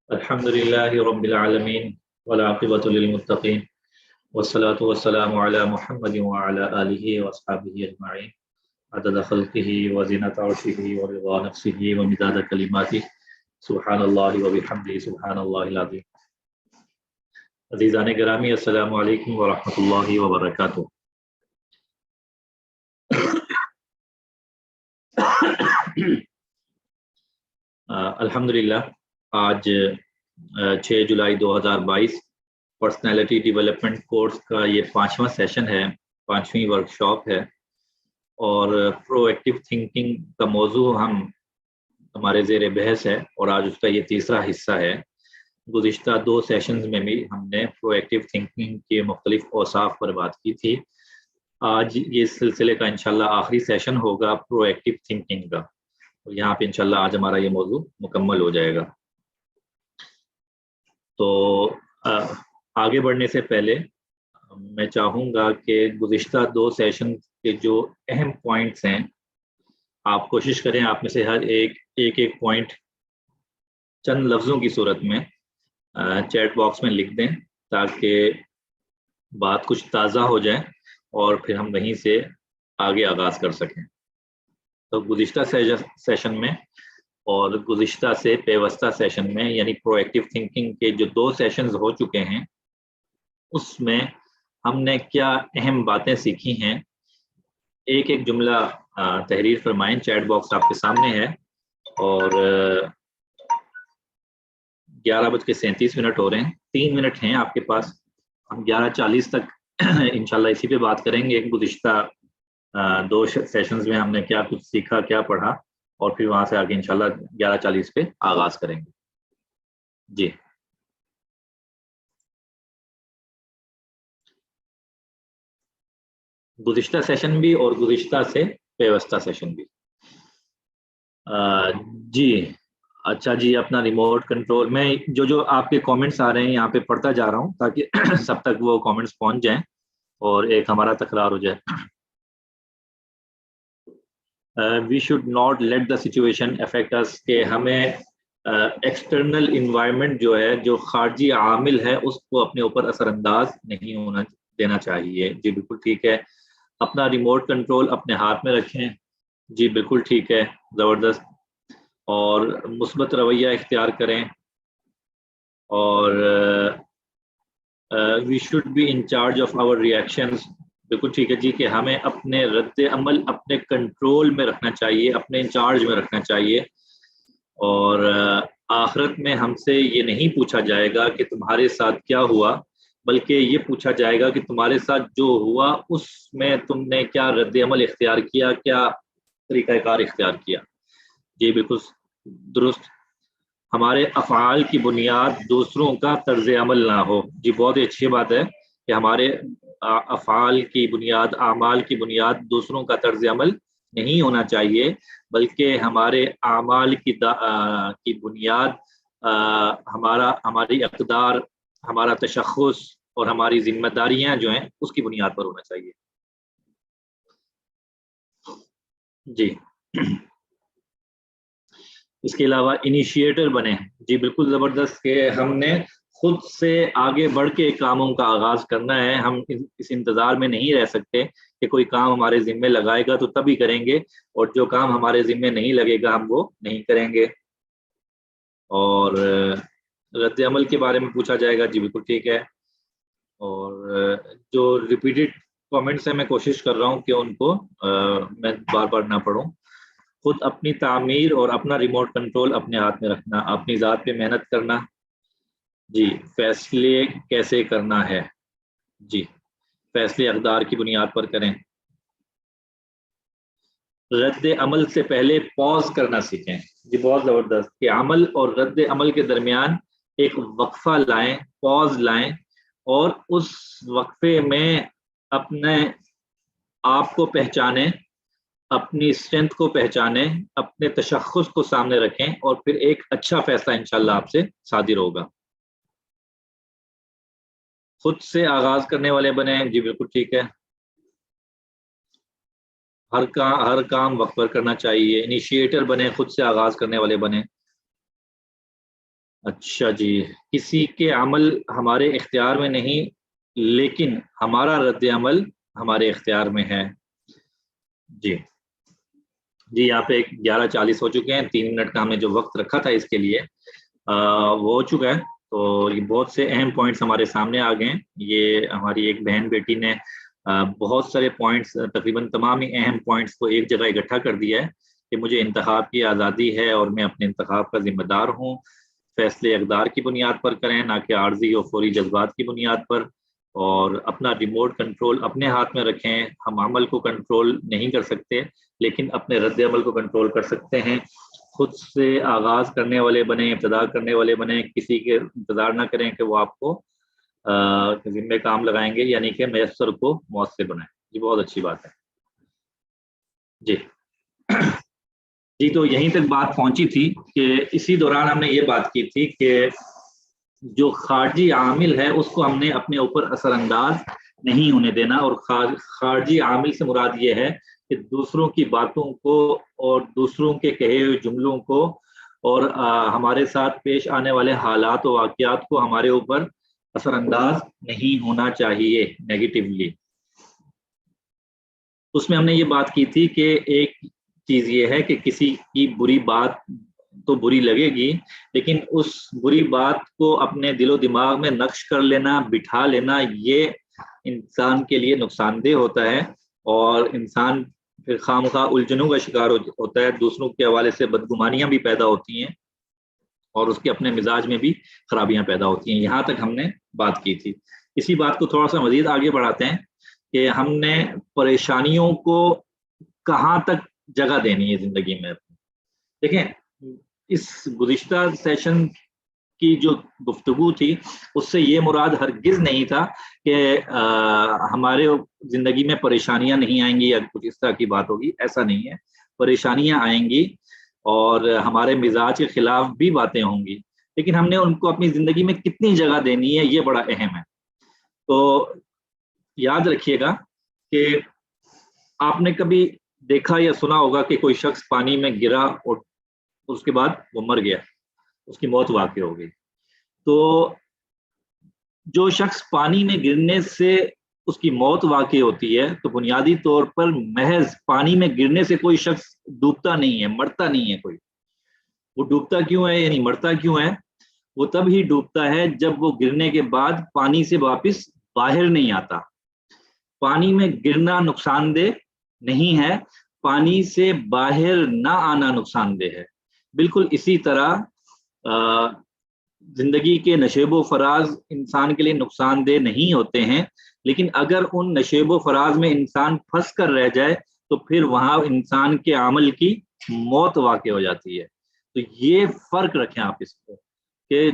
الحمد لله رب العالمين والعاقبة للمتقين والصلاة والسلام على محمد وعلى آله وأصحابه أجمعين عدد خلقه وزنة عرشه ورضا نفسه ومداد كلماته سبحان الله وبحمده سبحان الله العظيم. عزیزان گرامی، السلام علیکم ورحمۃ اللہ وبرکاتہ. الحمدللہ آج 6 جولائی 2022 پرسنالٹی ڈیولپمنٹ کورس کا یہ 5واں سیشن ہے، 5ویں ورکشاپ ہے، اور پرو ایکٹیو تھنکنگ کا موضوع ہمارے زیر بحث ہے، اور آج اس کا یہ تیسرا حصہ ہے. گزشتہ 2 سیشنز میں بھی ہم نے پرو ایکٹیو تھنکنگ کے مختلف اوصاف پر بات کی تھی. آج یہ سلسلے کا انشاءاللہ آخری سیشن ہوگا پرو ایکٹیو تھنکنگ کا، اور یہاں پہ انشاءاللہ آج ہمارا یہ موضوع مکمل ہو جائے گا. تو آگے بڑھنے سے پہلے میں چاہوں گا کہ گزشتہ 2 سیشن کے جو اہم پوائنٹس ہیں، آپ کوشش کریں آپ میں سے ہر ایک پوائنٹ چند لفظوں کی صورت میں چیٹ باکس میں لکھ دیں، تاکہ بات کچھ تازہ ہو جائے اور پھر ہم وہیں سے آگے آغاز کر سکیں. تو گزشتہ سیشن میں اور گزشتہ سے پیوستہ سیشن میں، یعنی پرو ایکٹیو تھنکنگ کے جو 2 سیشنز ہو چکے ہیں، اس میں ہم نے کیا اہم باتیں سیکھی ہیں. ایک جملہ تحریر فرمائیں. چیٹ باکس آپ کے سامنے ہے، اور 11:37 ہو رہے ہیں، 3 منٹ ہیں آپ کے پاس. ہم 11:40 تک انشاءاللہ اسی پہ بات کریں گے. گزشتہ 2 سیشنز میں ہم نے کیا کچھ سیکھا، کیا پڑھا، اور پھر وہاں سے آگے انشاءاللہ 11:40 پہ آغاز کریں گے. جی گزشتہ سیشن بھی اور گزشتہ سے پیوستہ سیشن بھی. جی اچھا جی، اپنا ریموٹ کنٹرول میں جو آپ کے کامنٹس آ رہے ہیں یہاں پہ پڑھتا جا رہا ہوں، تاکہ سب تک وہ کامنٹس پہنچ جائیں اور ایک ہمارا تکرار ہو جائے. We should not let the situation affect us, کہ ہمیں ایکسٹرنل انوائرمنٹ جو ہے، جو خارجی عامل ہے، اس کو اپنے اوپر اثر انداز نہیں ہونا دینا چاہیے. جی بالکل ٹھیک ہے. اپنا ریموٹ کنٹرول اپنے ہاتھ میں رکھیں. جی بالکل ٹھیک ہے، زبردست. اور مثبت رویہ اختیار کریں. اور we should be in charge of our reactions. بالکل ٹھیک ہے جی، کہ ہمیں اپنے رد عمل اپنے کنٹرول میں رکھنا چاہیے، اپنے انچارج میں رکھنا چاہیے. اور آخرت میں ہم سے یہ نہیں پوچھا جائے گا کہ تمہارے ساتھ کیا ہوا، بلکہ یہ پوچھا جائے گا کہ تمہارے ساتھ جو ہوا اس میں تم نے کیا رد عمل اختیار کیا، کیا طریقہ کار اختیار کیا. جی بالکل درست. ہمارے افعال کی بنیاد دوسروں کا طرز عمل نہ ہو. جی بہت ہی اچھی بات ہے کہ ہمارے افعال کی بنیاد، اعمال کی بنیاد دوسروں کا طرز عمل نہیں ہونا چاہیے، بلکہ ہمارے اعمال کی بنیاد ہماری اقدار، ہمارا تشخص اور ہماری ذمہ داریاں جو ہیں اس کی بنیاد پر ہونا چاہیے. جی اس کے علاوہ انیشیٹر بنے. جی بالکل زبردست، کہ ہم نے خود سے آگے بڑھ کے کاموں کا آغاز کرنا ہے. ہم اس انتظار میں نہیں رہ سکتے کہ کوئی کام ہمارے ذمے لگائے گا تو تبھی کریں گے، اور جو کام ہمارے ذمے نہیں لگے گا ہم وہ نہیں کریں گے. اور رد عمل کے بارے میں پوچھا جائے گا. جی بالکل ٹھیک ہے. اور جو ریپیٹڈ کامنٹس ہیں میں کوشش کر رہا ہوں کہ ان کو میں بار بار نہ پڑھوں. خود اپنی تعمیر اور اپنا ریموٹ کنٹرول اپنے ہاتھ میں رکھنا، اپنی ذات پہ محنت کرنا. جی فیصلے کیسے کرنا ہے؟ جی فیصلے اقدار کی بنیاد پر کریں. رد عمل سے پہلے پاز کرنا سیکھیں. جی بہت زبردست، کہ عمل اور رد عمل کے درمیان ایک وقفہ لائیں، پاز لائیں، اور اس وقفے میں اپنے آپ کو پہچانیں، اپنی اسٹرینتھ کو پہچانیں، اپنے تشخص کو سامنے رکھیں، اور پھر ایک اچھا فیصلہ انشاءاللہ آپ سے صادر ہوگا. خود سے آغاز کرنے والے بنیں. جی بالکل ٹھیک ہے. ہر کام وقت پر کرنا چاہیے. انیشیٹر بنے، خود سے آغاز کرنے والے بنے. اچھا جی، کسی کے عمل ہمارے اختیار میں نہیں لیکن ہمارا رد عمل ہمارے اختیار میں ہے. جی جی، یہاں پہ 11:40 ہو چکے ہیں. 3 منٹ کا ہم نے جو وقت رکھا تھا اس کے لیے وہ ہو چکا ہے. تو یہ بہت سے اہم پوائنٹس ہمارے سامنے آ گئے ہیں. یہ ہماری ایک بہن بیٹی نے بہت سارے پوائنٹس، تقریباً تمام ہی اہم پوائنٹس کو ایک جگہ اکٹھا کر دیا ہے کہ مجھے انتخاب کی آزادی ہے اور میں اپنے انتخاب کا ذمہ دار ہوں. فیصلے اقدار کی بنیاد پر کریں، نہ کہ عارضی اور فوری جذبات کی بنیاد پر. اور اپنا ریموٹ کنٹرول اپنے ہاتھ میں رکھیں. ہم عمل کو کنٹرول نہیں کر سکتے لیکن اپنے رد عمل کو کنٹرول کر سکتے ہیں. خود سے آغاز کرنے والے بنیں، ابتدا کرنے والے بنیں. کسی کے انتظار نہ کریں کہ وہ آپ کو ذمہ کام لگائیں گے، یعنی کہ میسر کو مؤثر بنائیں. یہ بہت اچھی بات ہے. جی جی، تو یہیں تک بات پہنچی تھی کہ اسی دوران ہم نے یہ بات کی تھی کہ جو خارجی عامل ہے اس کو ہم نے اپنے اوپر اثر انداز نہیں ہونے دینا. اور خارجی عامل سے مراد یہ ہے کہ دوسروں کی باتوں کو اور دوسروں کے کہے ہوئے جملوں کو اور ہمارے ساتھ پیش آنے والے حالات و واقعات کو ہمارے اوپر اثر انداز نہیں ہونا چاہیے نیگیٹیولی. اس میں ہم نے یہ بات کی تھی کہ ایک چیز یہ ہے کہ کسی کی بری بات تو بری لگے گی لیکن اس بری بات کو اپنے دل و دماغ میں نقش کر لینا، بٹھا لینا، یہ انسان کے لیے نقصان دہ ہوتا ہے. اور انسان پھر خامخواہ الجھنوں کا شکار ہوتا ہے. دوسروں کے حوالے سے بدگمانیاں بھی پیدا ہوتی ہیں اور اس کے اپنے مزاج میں بھی خرابیاں پیدا ہوتی ہیں. یہاں تک ہم نے بات کی تھی. اسی بات کو تھوڑا سا مزید آگے بڑھاتے ہیں کہ ہم نے پریشانیوں کو کہاں تک جگہ دینی ہے زندگی میں. دیکھیں، اس گزشتہ سیشن کی جو گفتگو تھی اس سے یہ مراد ہرگز نہیں تھا کہ ہمارے زندگی میں پریشانیاں نہیں آئیں گی یا کچھ اس طرح کی بات ہوگی. ایسا نہیں ہے. پریشانیاں آئیں گی اور ہمارے مزاج کے خلاف بھی باتیں ہوں گی، لیکن ہم نے ان کو اپنی زندگی میں کتنی جگہ دینی ہے یہ بڑا اہم ہے. تو یاد رکھیے گا کہ آپ نے کبھی دیکھا یا سنا ہوگا کہ کوئی شخص پانی میں گرا اور اس کے بعد وہ مر گیا، اس کی موت واقع ہو گئی. تو جو شخص پانی میں گرنے سے اس کی موت واقع ہوتی ہے تو بنیادی طور پر محض پانی میں گرنے سے کوئی شخص ڈوبتا نہیں ہے، مرتا نہیں ہے کوئی. وہ ڈوبتا کیوں ہے، یعنی مرتا کیوں ہے؟ وہ تب ہی ڈوبتا ہے جب وہ گرنے کے بعد پانی سے واپس باہر نہیں آتا. پانی میں گرنا نقصان دہ نہیں ہے، پانی سے باہر نہ آنا نقصان دہ ہے. بالکل اسی طرح زندگی کے نشیب و فراز انسان کے لیے نقصان دہ نہیں ہوتے ہیں، لیکن اگر ان نشیب و فراز میں انسان پھنس کر رہ جائے تو پھر وہاں انسان کے عمل کی موت واقع ہو جاتی ہے. تو یہ فرق رکھیں آپ اس کو کہ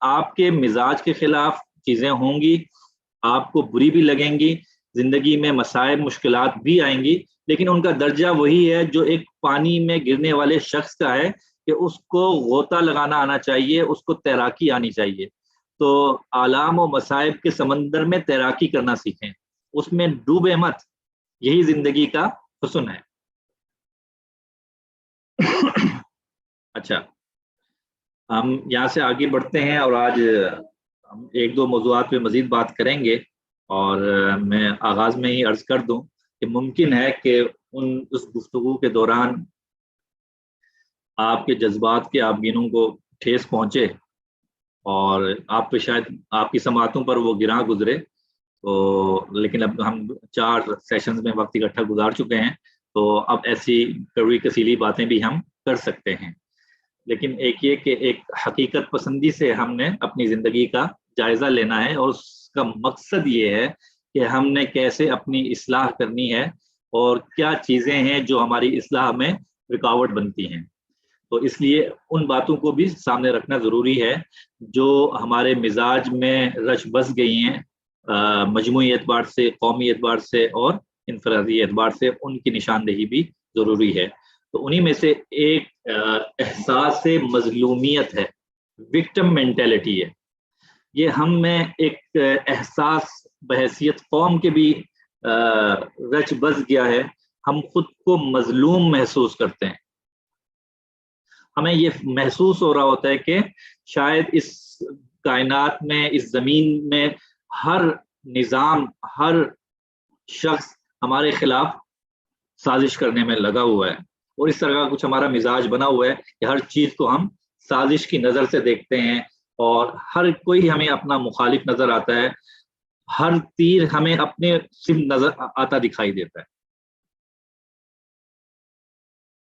آپ کے مزاج کے خلاف چیزیں ہوں گی، آپ کو بری بھی لگیں گی، زندگی میں مسائل مشکلات بھی آئیں گی، لیکن ان کا درجہ وہی ہے جو ایک پانی میں گرنے والے شخص کا ہے کہ اس کو غوطہ لگانا آنا چاہیے، اس کو تیراکی آنی چاہیے. تو آلام و مصائب کے سمندر میں تیراکی کرنا سیکھیں، اس میں ڈوبے مت. یہی زندگی کا حسن ہے. اچھا، ہم یہاں سے آگے بڑھتے ہیں اور آج ہم ایک دو موضوعات پہ مزید بات کریں گے. اور میں آغاز میں ہی عرض کر دوں کہ ممکن ہے کہ اس گفتگو کے دوران آپ کے جذبات کے آبگینوں کو ٹھیس پہنچے اور آپ پہ شاید آپ کی سماعتوں پر وہ گراں گزرے. تو لیکن اب ہم 4 سیشنز میں وقت اکٹھا گزار چکے ہیں تو اب ایسی کڑوی کسیلی باتیں بھی ہم کر سکتے ہیں. لیکن ایک یہ کہ ایک حقیقت پسندی سے ہم نے اپنی زندگی کا جائزہ لینا ہے اور اس کا مقصد یہ ہے کہ ہم نے کیسے اپنی اصلاح کرنی ہے اور کیا چیزیں ہیں جو ہماری اصلاح میں رکاوٹ بنتی ہیں. تو اس لیے ان باتوں کو بھی سامنے رکھنا ضروری ہے جو ہمارے مزاج میں رچ بس گئی ہیں مجموعی اعتبار سے، قومی اعتبار سے اور انفرادی اعتبار سے. ان کی نشاندہی بھی ضروری ہے. تو انہی میں سے ایک احساس مظلومیت ہے، وکٹم مینٹیلٹی ہے. یہ ہم میں ایک احساس بحیثیت قوم کے بھی رچ بس گیا ہے. ہم خود کو مظلوم محسوس کرتے ہیں. ہمیں یہ محسوس ہو رہا ہوتا ہے کہ شاید اس کائنات میں، اس زمین میں ہر نظام، ہر شخص ہمارے خلاف سازش کرنے میں لگا ہوا ہے، اور اس طرح کا کچھ ہمارا مزاج بنا ہوا ہے کہ ہر چیز کو ہم سازش کی نظر سے دیکھتے ہیں، اور ہر کوئی ہمیں اپنا مخالف نظر آتا ہے، ہر تیر ہمیں اپنے سم نظر آتا دکھائی دیتا ہے.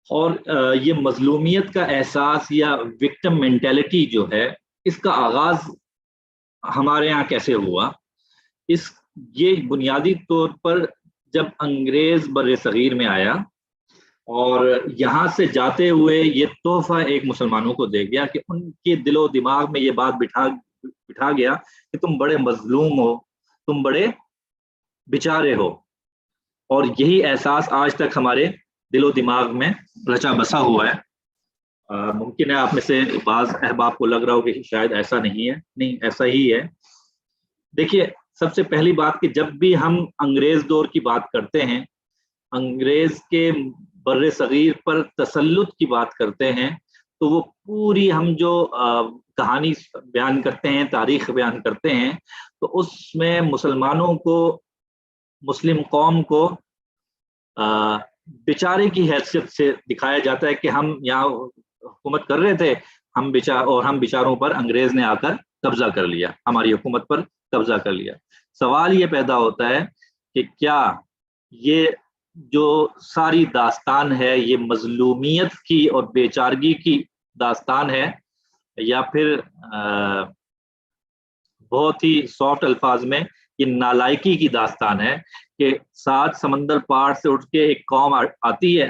اور یہ مظلومیت کا احساس یا وکٹم مینٹیلٹی جو ہے، اس کا آغاز ہمارے ہاں کیسے ہوا؟ یہ بنیادی طور پر جب انگریز بر صغیر میں آیا اور یہاں سے جاتے ہوئے یہ تحفہ ایک مسلمانوں کو دے گیا کہ ان کے دل و دماغ میں یہ بات بٹھا گیا کہ تم بڑے مظلوم ہو، تم بڑے بیچارے ہو. اور یہی احساس آج تک ہمارے دل و دماغ میں رچا بسا ہوا ہے. ممکن ہے آپ میں سے بعض احباب کو لگ رہا ہو کہ شاید ایسا نہیں ہے. نہیں، ایسا ہی ہے. دیکھیے، سب سے پہلی بات کہ جب بھی ہم انگریز دور کی بات کرتے ہیں، انگریز کے بر صغیر پر تسلط کی بات کرتے ہیں، تو وہ پوری ہم جو کہانی بیان کرتے ہیں، تاریخ بیان کرتے ہیں، تو اس میں مسلمانوں کو، مسلم قوم کو بیچارے کی حیثیت سے دکھایا جاتا ہے کہ ہم یہاں حکومت کر رہے تھے، ہم بیچاروں پر انگریز نے آ کر قبضہ کر لیا، ہماری حکومت پر قبضہ کر لیا. سوال یہ پیدا ہوتا ہے کہ کیا یہ جو ساری داستان ہے یہ مظلومیت کی اور بیچارگی کی داستان ہے، یا پھر بہت ہی سافٹ الفاظ میں یہ نالائکی کی داستان ہے کہ 7 سمندر پار سے اٹھ کے ایک قوم آتی ہے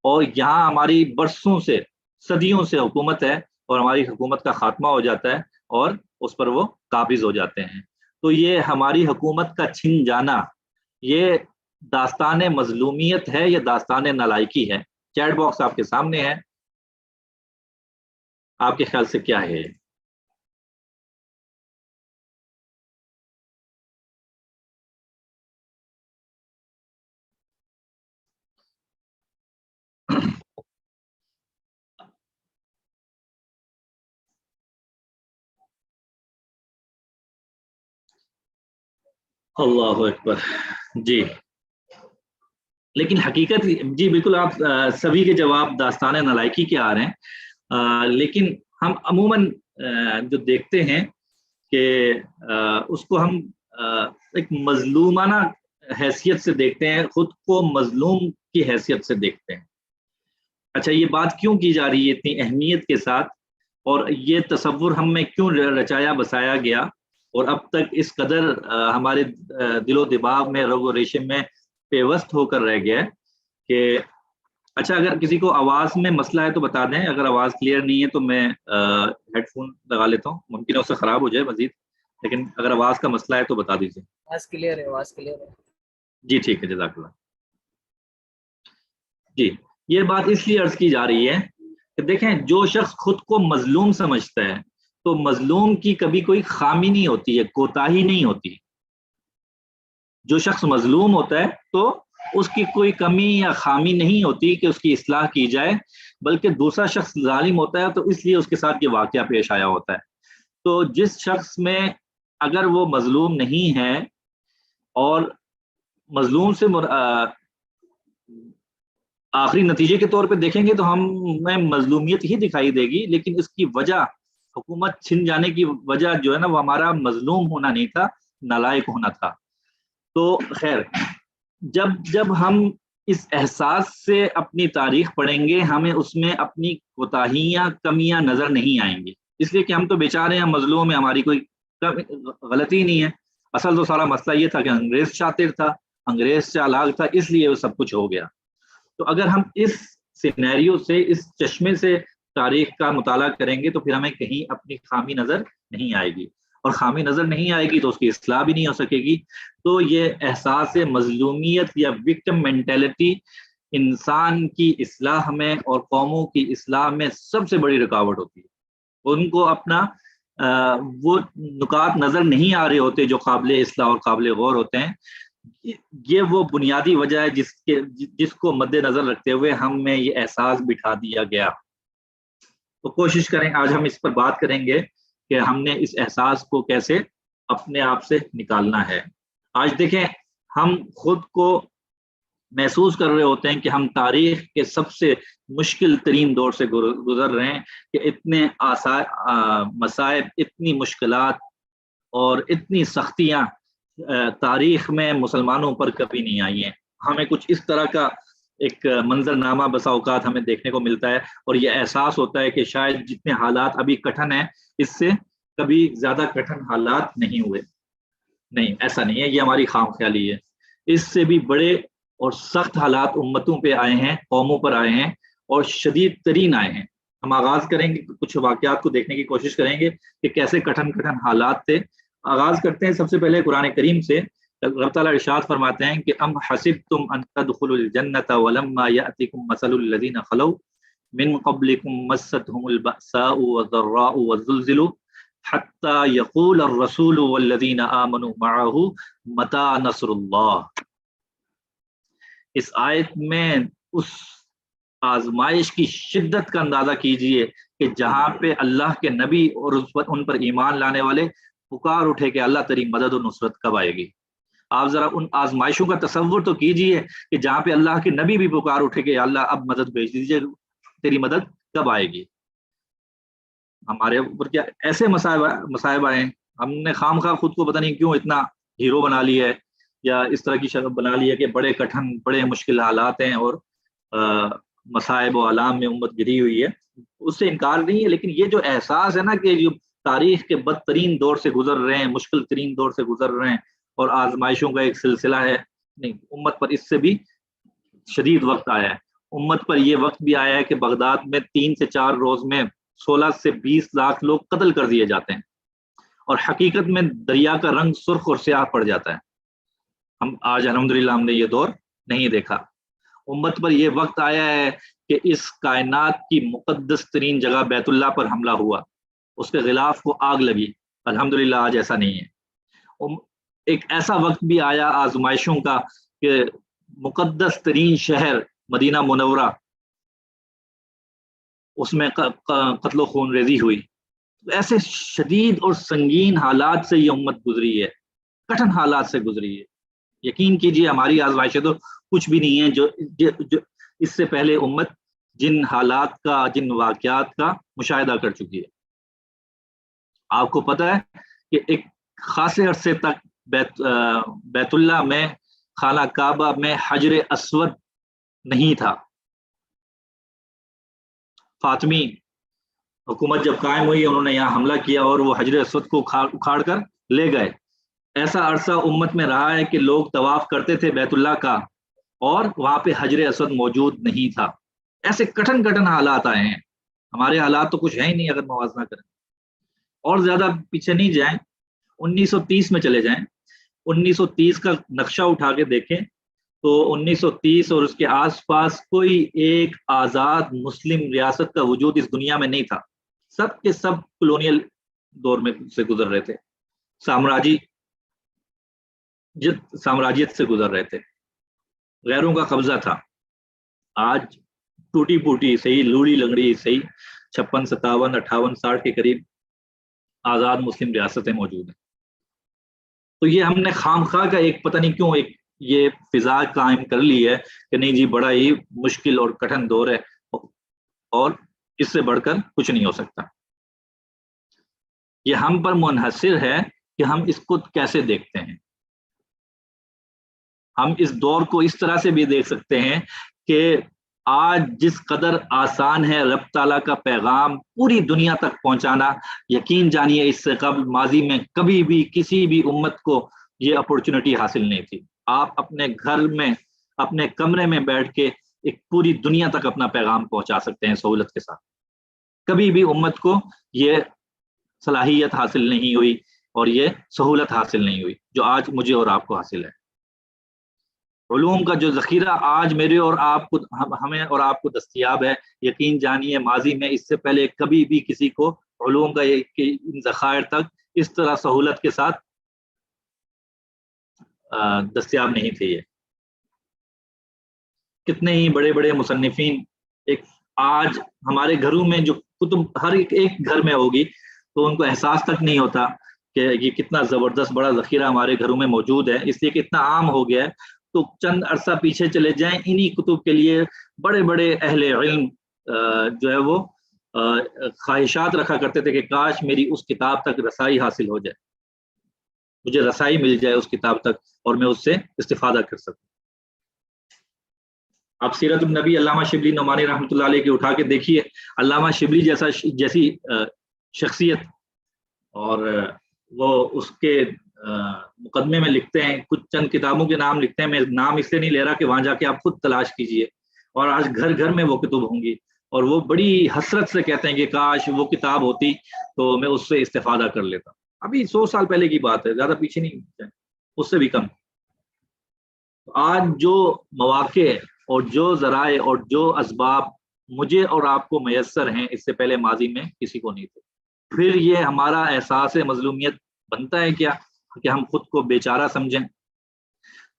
اور یہاں ہماری برسوں سے، صدیوں سے حکومت ہے، اور ہماری حکومت کا خاتمہ ہو جاتا ہے اور اس پر وہ قابض ہو جاتے ہیں. تو یہ ہماری حکومت کا چھن جانا، یہ داستان مظلومیت ہے یا داستان نالائکی ہے؟ چیٹ باکس آپ کے سامنے ہے، آپ کے خیال سے کیا ہے؟ اللہ اکبر. جی، لیکن حقیقت، جی بالکل، آپ سبھی کے جواب داستان نالائکی کے آ رہے ہیں، لیکن ہم عموماً جو دیکھتے ہیں کہ اس کو ہم ایک مظلومانہ حیثیت سے دیکھتے ہیں، خود کو مظلوم کی حیثیت سے دیکھتے ہیں. اچھا، یہ بات کیوں کی جا رہی ہے اتنی اہمیت کے ساتھ، اور یہ تصور ہم میں کیوں رچایا بسایا گیا اور اب تک اس قدر ہمارے دل و دماغ میں، رگ و ریشم میں پیوست ہو کر رہ گیا کہ اچھا، اگر کسی کو آواز میں مسئلہ ہے تو بتا دیں، اگر آواز کلیئر نہیں ہے تو میں ہیڈ فون لگا لیتا ہوں، ممکن ہے اس سے خراب ہو جائے مزید، لیکن اگر آواز کا مسئلہ ہے تو بتا دیجیے. آواز کلیئر ہے، آواز کلیئر ہے. جی ٹھیک ہے، جزاک اللہ. جی، یہ بات اس لیے عرض کی جا رہی ہے کہ دیکھیں، جو شخص خود کو مظلوم سمجھتا ہے تو مظلوم کی کبھی کوئی خامی نہیں ہوتی ہے، کوتاہی نہیں ہوتی. جو شخص مظلوم ہوتا ہے تو اس کی کوئی کمی یا خامی نہیں ہوتی کہ اس کی اصلاح کی جائے، بلکہ دوسرا شخص ظالم ہوتا ہے تو اس لیے اس کے ساتھ یہ واقعہ پیش آیا ہوتا ہے. تو جس شخص میں اگر وہ مظلوم نہیں ہے، اور مظلوم سے آخری نتیجے کے طور پہ دیکھیں گے تو ہمیں مظلومیت ہی دکھائی دے گی، لیکن اس کی وجہ، حکومت چھن جانے کی وجہ جو ہے نا، وہ ہمارا مظلوم ہونا نہیں تھا، نالائق ہونا تھا. تو خیر، جب ہم اس احساس سے اپنی تاریخ پڑھیں گے، ہمیں اس میں اپنی کوتاہیاں، کمیاں نظر نہیں آئیں گی، اس لیے کہ ہم تو بیچارے ہیں، مظلوم ہیں، ہماری کوئی غلطی نہیں ہے. اصل تو سارا مسئلہ یہ تھا کہ انگریز شاطر تھا، انگریز چالاک تھا، اس لیے وہ سب کچھ ہو گیا. تو اگر ہم اس سینیریو سے، اس چشمے سے تاریخ کا مطالعہ کریں گے تو پھر ہمیں کہیں اپنی خامی نظر نہیں آئے گی، اور خامی نظر نہیں آئے گی تو اس کی اصلاح بھی نہیں ہو سکے گی. تو یہ احساس مظلومیت یا وکٹم مینٹیلٹی انسان کی اصلاح میں اور قوموں کی اصلاح میں سب سے بڑی رکاوٹ ہوتی ہے. ان کو اپنا وہ نکات نظر نہیں آ رہے ہوتے جو قابل اصلاح اور قابل غور ہوتے ہیں. یہ وہ بنیادی وجہ ہے جس کو مد نظر رکھتے ہوئے ہم میں یہ احساس بٹھا دیا گیا تو کوشش کریں، آج ہم اس پر بات کریں گے کہ ہم نے اس احساس کو کیسے اپنے آپ سے نکالنا ہے۔ آج دیکھیں، ہم خود کو محسوس کر رہے ہوتے ہیں کہ ہم تاریخ کے سب سے مشکل ترین دور سے گزر رہے ہیں، کہ اتنے مصائب، اتنی مشکلات اور اتنی سختیاں تاریخ میں مسلمانوں پر کبھی نہیں آئی ہیں۔ ہمیں کچھ اس طرح کا ایک منظر نامہ بسا اوقات ہمیں دیکھنے کو ملتا ہے، اور یہ احساس ہوتا ہے کہ شاید جتنے حالات ابھی کٹھن ہیں، اس سے کبھی زیادہ کٹھن حالات نہیں ہوئے۔ نہیں، ایسا نہیں ہے، یہ ہماری خام خیالی ہے۔ اس سے بھی بڑے اور سخت حالات امتوں پہ آئے ہیں، قوموں پر آئے ہیں، اور شدید ترین آئے ہیں۔ ہم آغاز کریں گے، کچھ واقعات کو دیکھنے کی کوشش کریں گے کہ کیسے کٹھن حالات تھے۔ آغاز کرتے ہیں سب سے پہلے قرآن کریم سے۔ اللہ تعالیٰ ارشاد فرماتے ہیں کہ ام حسبتم ان تدخلوا الجنۃ ولما یأتکم مثل الذین خلوا من قبلکم مستهم البأساء والضراء والزلزلوا حتی یقول الرسول والذین آمنوا معه متی نصر اللہ۔ اس آیت میں اس آزمائش کی شدت کا اندازہ کیجئے کہ جہاں پہ اللہ کے نبی اور ان پر ایمان لانے والے پکار اٹھے کہ اللہ تیری مدد و نصرت کب آئے گی۔ آپ ذرا ان آزمائشوں کا تصور تو کیجئے کہ جہاں پہ اللہ کے نبی بھی پکار اٹھے کہ اللہ اب مدد بھیج دیجئے، تیری مدد کب آئے گی۔ ہمارے اوپر کیا ایسے مصائب آئے ہیں، ہم نے خام خواہ خود کو پتہ نہیں کیوں اتنا ہیرو بنا لی ہے، یا اس طرح کی شکل بنا لی ہے کہ بڑے کٹھن، بڑے مشکل حالات ہیں، اور مصائب و آلام میں امت گری ہوئی ہے۔ اس سے انکار نہیں ہے، لیکن یہ جو احساس ہے نا کہ جو تاریخ کے بدترین دور سے گزر رہے ہیں، مشکل ترین دور سے گزر رہے ہیں، اور آزمائشوں کا ایک سلسلہ ہے، نہیں، امت پر اس سے بھی شدید وقت آیا ہے۔ امت پر یہ وقت بھی آیا ہے کہ بغداد میں 3 سے 4 روز میں 16 سے 20 لاکھ لوگ قتل کر دیے جاتے ہیں، اور حقیقت میں دریا کا رنگ سرخ اور سیاہ پڑ جاتا ہے۔ ہم آج الحمدللہ ہم نے یہ دور نہیں دیکھا۔ امت پر یہ وقت آیا ہے کہ اس کائنات کی مقدس ترین جگہ بیت اللہ پر حملہ ہوا، اس کے غلاف کو آگ لگی۔ الحمدللہ آج ایسا نہیں ہے۔ ایک ایسا وقت بھی آیا آزمائشوں کا کہ مقدس ترین شہر مدینہ منورہ، اس میں قتل و خون ریزی ہوئی۔ ایسے شدید اور سنگین حالات سے یہ امت گزری ہے، کٹھن حالات سے گزری ہے۔ یقین کیجئے ہماری آزمائشیں تو کچھ بھی نہیں ہیں جو اس سے پہلے امت جن حالات کا، جن واقعات کا مشاہدہ کر چکی ہے۔ آپ کو پتہ ہے کہ ایک خاصے عرصے تک بیت اللہ میں، خانہ کعبہ میں حجر اسود نہیں تھا۔ فاطمی حکومت جب قائم ہوئی، انہوں نے یہاں حملہ کیا اور وہ حجر اسود کو اکھاڑ کر لے گئے۔ ایسا عرصہ امت میں رہا ہے کہ لوگ طواف کرتے تھے بیت اللہ کا، اور وہاں پہ حجر اسود موجود نہیں تھا۔ ایسے کٹھن حالات آئے ہیں۔ ہمارے حالات تو کچھ ہے ہی نہیں اگر موازنہ کریں۔ اور زیادہ پیچھے نہیں جائیں، 1930 میں چلے جائیں۔ 1930 کا نقشہ اٹھا کے دیکھیں تو 1930 اور اس کے آس پاس کوئی ایک آزاد مسلم ریاست کا وجود اس دنیا میں نہیں تھا۔ سب کے سب کولونیل دور میں سے گزر رہے تھے، سامراجیت سے گزر رہے تھے، غیروں کا قبضہ تھا۔ آج ٹوٹی پوٹی صحیح، لوڑی لنگڑی صحیح 56 57 58 60 کے قریب آزاد مسلم ریاستیں موجود ہیں۔ تو یہ ہم نے خام خواہ کا ایک پتہ نہیں کیوں ایک یہ فضا قائم کر لی ہے کہ نہیں جی بڑا ہی مشکل اور کٹھن دور ہے، اور اس سے بڑھ کر کچھ نہیں ہو سکتا۔ یہ ہم پر منحصر ہے کہ ہم اس کو کیسے دیکھتے ہیں۔ ہم اس دور کو اس طرح سے بھی دیکھ سکتے ہیں کہ آج جس قدر آسان ہے رب تعالیٰ کا پیغام پوری دنیا تک پہنچانا، یقین جانیے اس سے قبل ماضی میں کبھی بھی کسی بھی امت کو یہ اپورچونٹی حاصل نہیں تھی۔ آپ اپنے گھر میں، اپنے کمرے میں بیٹھ کے ایک پوری دنیا تک اپنا پیغام پہنچا سکتے ہیں سہولت کے ساتھ۔ کبھی بھی امت کو یہ صلاحیت حاصل نہیں ہوئی اور یہ سہولت حاصل نہیں ہوئی جو آج مجھے اور آپ کو حاصل ہے۔ علوم کا جو ذخیرہ آج میرے اور آپ کو، ہمیں اور آپ کو دستیاب ہے، یقین جانیے ماضی میں اس سے پہلے کبھی بھی کسی کو علوم کا ان ذخائر تک اس طرح سہولت کے ساتھ دستیاب نہیں تھے۔ یہ کتنے ہی بڑے بڑے مصنفین ایک آج ہمارے گھروں میں جو کتب ہر ایک گھر میں ہوگی تو ان کو احساس تک نہیں ہوتا کہ یہ کتنا زبردست بڑا ذخیرہ ہمارے گھروں میں موجود ہے، اس لیے کہ اتنا عام ہو گیا ہے. تو چند عرصہ پیچھے چلے جائیں، انہی کتب کے لیے بڑے بڑے اہل علم جو ہے وہ خواہشات رکھا کرتے تھے کہ کاش میری اس کتاب تک رسائی حاصل ہو جائے، مجھے رسائی مل جائے اس کتاب تک اور میں اس سے استفادہ کر سکوں. آپ سیرت النبی علامہ شبلی نعمانی رحمۃ اللہ علیہ کی اٹھا کے دیکھیے، علامہ شبلی جیسی شخصیت، اور وہ اس کے مقدمے میں لکھتے ہیں، کچھ چند کتابوں کے نام لکھتے ہیں، میں نام اس لیے نہیں لے رہا کہ وہاں جا کے آپ خود تلاش کیجئے، اور آج گھر گھر میں وہ کتب ہوں گی، اور وہ بڑی حسرت سے کہتے ہیں کہ کاش وہ کتاب ہوتی تو میں اس سے استفادہ کر لیتا. ابھی 100 سال پہلے کی بات ہے، زیادہ پیچھے نہیں، اس سے بھی کم. آج جو مواقع اور جو ذرائع اور جو اسباب مجھے اور آپ کو میسر ہیں، اس سے پہلے ماضی میں کسی کو نہیں تھے. پھر یہ ہمارا احساس مظلومیت بنتا ہے کیا کہ ہم خود کو بیچارہ سمجھیں؟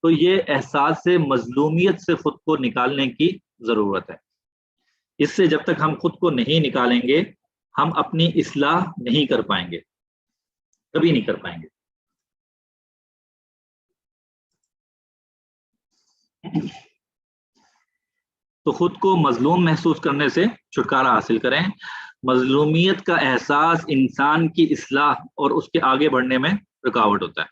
تو یہ احساس مظلومیت سے خود کو نکالنے کی ضرورت ہے. اس سے جب تک ہم خود کو نہیں نکالیں گے، ہم اپنی اصلاح نہیں کر پائیں گے، کبھی نہیں کر پائیں گے. تو خود کو مظلوم محسوس کرنے سے چھٹکارا حاصل کریں. مظلومیت کا احساس انسان کی اصلاح اور اس کے آگے بڑھنے میں رکاوٹ ہوتا ہے.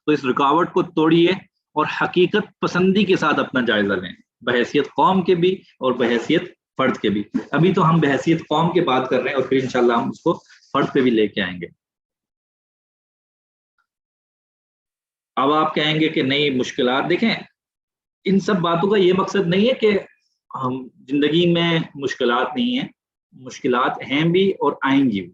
تو اس رکاوٹ کو توڑیے اور حقیقت پسندی کے ساتھ اپنا جائزہ لیں، بحیثیت قوم کے بھی اور بحیثیت فرد کے بھی. ابھی تو ہم بحیثیت قوم کی بات کر رہے ہیں، اور پھر انشاءاللہ ہم اس کو فرد پہ بھی لے کے آئیں گے. اب آپ کہیں گے کہ نہیں مشکلات، دیکھیں ان سب باتوں کا یہ مقصد نہیں ہے کہ ہم زندگی میں مشکلات نہیں ہیں، مشکلات ہیں بھی اور آئیں گی،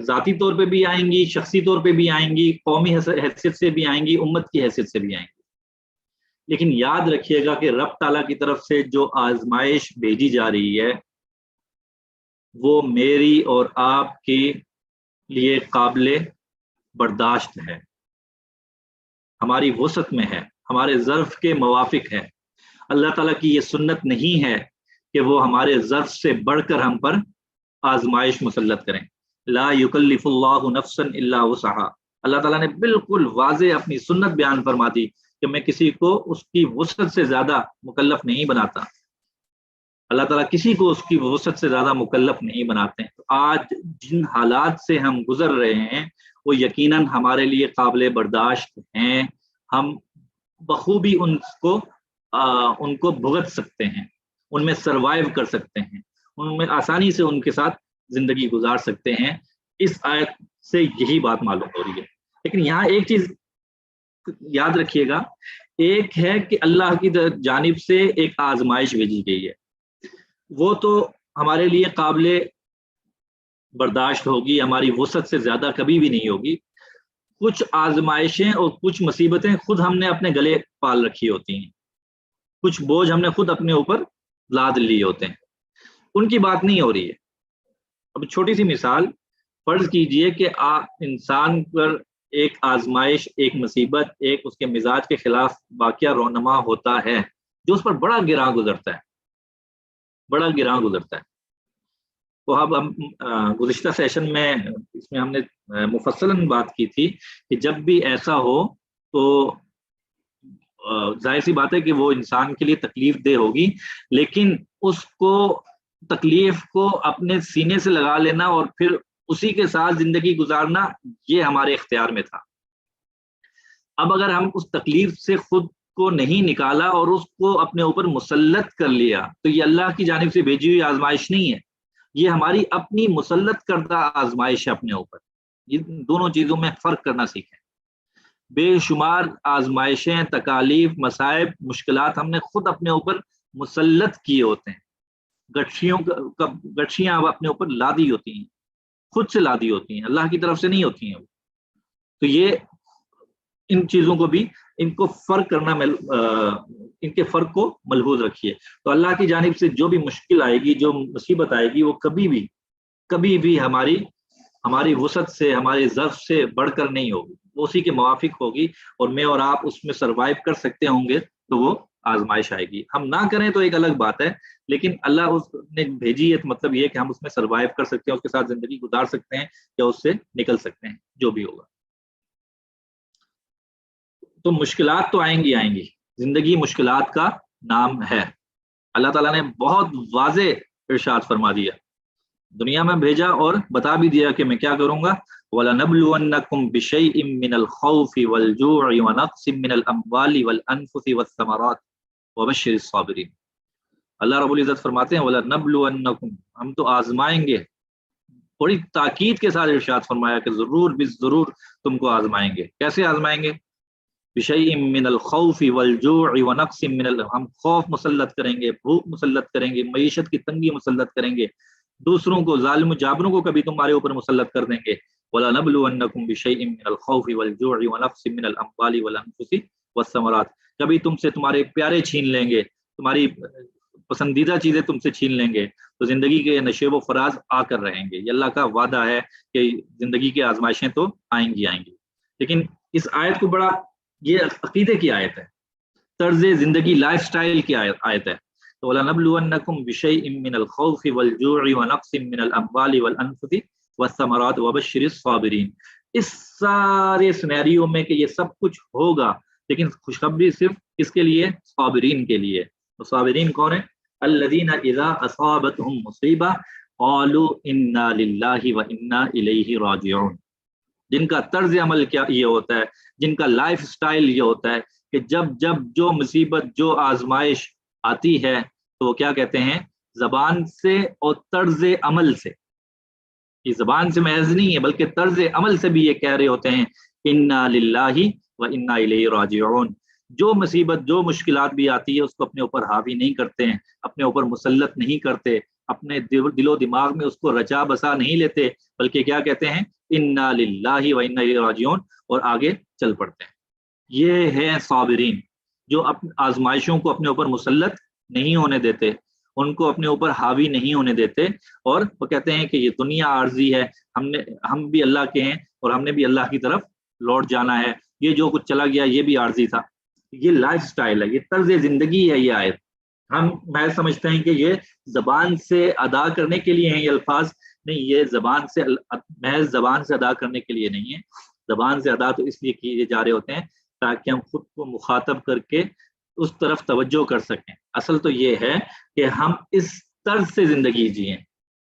ذاتی طور پہ بھی آئیں گی، شخصی طور پہ بھی آئیں گی، قومی حیثیت سے بھی آئیں گی، امت کی حیثیت سے بھی آئیں گی. لیکن یاد رکھیے گا کہ رب تعالیٰ کی طرف سے جو آزمائش بھیجی جا رہی ہے وہ میری اور آپ کے لیے قابل برداشت ہے، ہماری وسعت میں ہے، ہمارے ظرف کے موافق ہے. اللہ تعالیٰ کی یہ سنت نہیں ہے کہ وہ ہمارے ظرف سے بڑھ کر ہم پر آزمائش مسلط کریں. لا یکلف اللہ نفسا الا وسعہا. اللہ تعالیٰ نے بالکل واضح اپنی سنت بیان فرما دی کہ میں کسی کو اس کی وسعت سے زیادہ مکلف نہیں بناتا. اللہ تعالیٰ کسی کو اس کی وسعت سے زیادہ مکلف نہیں بناتے ہیں. آج جن حالات سے ہم گزر رہے ہیں وہ یقیناً ہمارے لیے قابل برداشت ہیں، ہم بخوبی ان کو بھگت سکتے ہیں، ان میں سروائیو کر سکتے ہیں، ان میں آسانی سے ان کے ساتھ زندگی گزار سکتے ہیں. اس آیت سے یہی بات معلوم ہو رہی ہے. لیکن یہاں ایک چیز یاد رکھیے گا، ایک ہے کہ اللہ کی جانب سے ایک آزمائش بھیجی گئی ہے، وہ تو ہمارے لیے قابل برداشت ہوگی، ہماری وسعت سے زیادہ کبھی بھی نہیں ہوگی. کچھ آزمائشیں اور کچھ مصیبتیں خود ہم نے اپنے گلے پال رکھی ہوتی ہیں، کچھ بوجھ ہم نے خود اپنے اوپر لاد لیے ہوتے ہیں، ان کی بات نہیں ہو رہی ہے. اب چھوٹی سی مثال فرض کیجئے کہ انسان پر ایک آزمائش، ایک مصیبت، ایک اس کے مزاج کے خلاف واقعہ رونما ہوتا ہے جو اس پر بڑا گراں گزرتا ہے. تو اب ہم گزشتہ سیشن میں اس میں ہم نے مفصلاً بات کی تھی کہ جب بھی ایسا ہو تو ظاہر سی بات ہے کہ وہ انسان کے لیے تکلیف دہ ہوگی، لیکن اس کو تکلیف کو اپنے سینے سے لگا لینا اور پھر اسی کے ساتھ زندگی گزارنا یہ ہمارے اختیار میں تھا. اب اگر ہم اس تکلیف سے خود کو نہیں نکالا اور اس کو اپنے اوپر مسلط کر لیا تو یہ اللہ کی جانب سے بھیجی ہوئی آزمائش نہیں ہے، یہ ہماری اپنی مسلط کردہ آزمائش ہے اپنے اوپر. یہ دونوں چیزوں میں فرق کرنا سیکھیں. بے شمار آزمائشیں، تکالیف، مصائب، مشکلات ہم نے خود اپنے اوپر مسلط کیے ہوتے ہیں. گٹھیاں اپنے اوپر لادی ہوتی ہیں، خود سے لادی ہوتی ہیں، اللہ کی طرف سے نہیں ہوتی ہیں. تو یہ ان چیزوں کو بھی ان کو فرق کرنا، ان کے فرق کو ملحوظ رکھیے. تو اللہ کی جانب سے جو بھی مشکل آئے گی، جو مصیبت آئے گی، وہ کبھی بھی ہماری وسعت سے، ہمارے ظرف سے بڑھ کر نہیں ہوگی، وہ اسی کے موافق ہوگی، اور میں اور آپ اس میں سروائیو کر سکتے ہوں گے تو وہ آزمائش آئے گی. ہم نہ کریں تو ایک الگ بات ہے, لیکن اللہ اس نے بھیجی ہے تو مطلب یہ ہے کہ ہم اس میں سروائیو کر سکتے ہیں, اس کے ساتھ زندگی گزار سکتے ہیں یا اس سے نکل سکتے ہیں, جو بھی ہوگا. تو مشکلات تو آئیں گی, زندگی مشکلات کا نام ہے. اللہ تعالیٰ نے بہت واضح ارشاد فرما دیا, دنیا میں بھیجا اور بتا بھی دیا کہ میں کیا کروں گا. وَلَنَبْلُوَنَّكُمْ بِشَيْءٍ مِّنَ الْخَوْفِ وَالْجُوعِ وَنَقْصٍ مِّنَ الْأَمْوَالِ وَالْأَنفُسِ وَالثَّمَرَاتِ وَبَشِّرِ الصَّابِرِينَ. اللہ رب العزت فرماتے ہیں وَلَنَبْلُوَنَّكُمْ, ہم تو آزمائیں گے. بڑی تاکید کے ساتھ ارشاد فرمایا کہ ضرور ضرور تم کو آزمائیں گے. کیسے آزمائیں گے؟ بِشَيْءٍ مِّنَ الْخَوْفِ وَالْجُوعِ وَنَقْصٍ مِّنَ ہم خوف مسلط کریں گے, بھوک مسلط کریں گے, معیشت کی تنگی مسلط کریں گے, دوسروں کو ظالم و جابروں کو کبھی تمہارے اوپر مسلط کر دیں گے. وَلَنَبْلُوَنَّكُمْ بِشَيْءٍ مِّنَ الْخَوْفِ وَالْجُوعِ وَنَقْصٍ مِّنَ الْأَمْوَالِ وَالْأَنفُسِ وَالثَّمَرَاتِ, کبھی تم سے تمہارے پیارے چھین لیں گے, تمہاری پسندیدہ چیزیں تم سے چھین لیں گے, تو زندگی کے نشیب و فراز آ کر رہیں گے. یہ اللہ کا وعدہ ہے کہ زندگی کی آزمائشیں تو آئیں گی. لیکن اس آیت کو بڑا, یہ عقیدے کی آیت ہے, طرز زندگی لائف سٹائل کی آیت ہے. تو وَلَنَبْلُوَنَّكُمْ بِشَيْءٍ مِّنَ الْخَوْفِ وَالْجُوعِ وَنَقْصٍ مِّنَ الْأَمْوَالِ وَالْأَنفُسِ وَالثَّمَرَاتِ وَبَشِّرِ الصَّابِرِينَ. اس سارے سینیریو میں کہ یہ سب کچھ ہوگا, لیکن خوشخبری صرف کس کے لیے؟ صابرین کے لیے. تو صابرین کون ہیں؟ الَّذِينَ إِذَا أَصَابَتْهُمْ مُصِيبَةٌ قَالُوا إِنَّا لِلَّهِ وَإِنَّا إِلَيْهِ رَاجِعُونَ. جن کا طرز عمل کیا یہ ہوتا ہے, جن کا لائف سٹائل یہ ہوتا ہے کہ جب جو مصیبت, جو آزمائش آتی ہے تو وہ کیا کہتے ہیں؟ زبان سے اور طرز عمل سے, یہ زبان سے محض نہیں ہے بلکہ طرز عمل سے بھی یہ کہہ رہے ہوتے ہیں انا للہ و انا الیہ راجعون. جو مصیبت, جو مشکلات بھی آتی ہے اس کو اپنے اوپر حاوی نہیں کرتے ہیں, اپنے اوپر مسلط نہیں کرتے, اپنے دل و دماغ میں اس کو رچا بسا نہیں لیتے, بلکہ کیا کہتے ہیں؟ انا للہ و انا الیہ راجعون, اور آگے چل پڑتے ہیں. یہ ہے صابرین, جو آزمائشوں کو اپنے اوپر مسلط نہیں ہونے دیتے, ان کو اپنے اوپر حاوی نہیں ہونے دیتے, اور وہ کہتے ہیں کہ یہ دنیا عارضی ہے, ہم بھی اللہ کے ہیں اور ہم نے بھی اللہ کی طرف لوٹ جانا ہے, یہ جو کچھ چلا گیا یہ بھی عارضی تھا. یہ لائف سٹائل ہے, یہ طرز زندگی ہے. یہ آیت ہم میں سمجھتے ہیں کہ یہ زبان سے ادا کرنے کے لیے ہیں یہ الفاظ, نہیں, یہ زبان سے محض زبان سے ادا کرنے کے لیے نہیں ہے. زبان سے ادا تو اس لیے کیے جا رہے ہوتے ہیں تاکہ ہم خود کو مخاطب کر کے اس طرف توجہ کر سکیں. اصل تو یہ ہے کہ ہم اس طرز سے زندگی جئیں,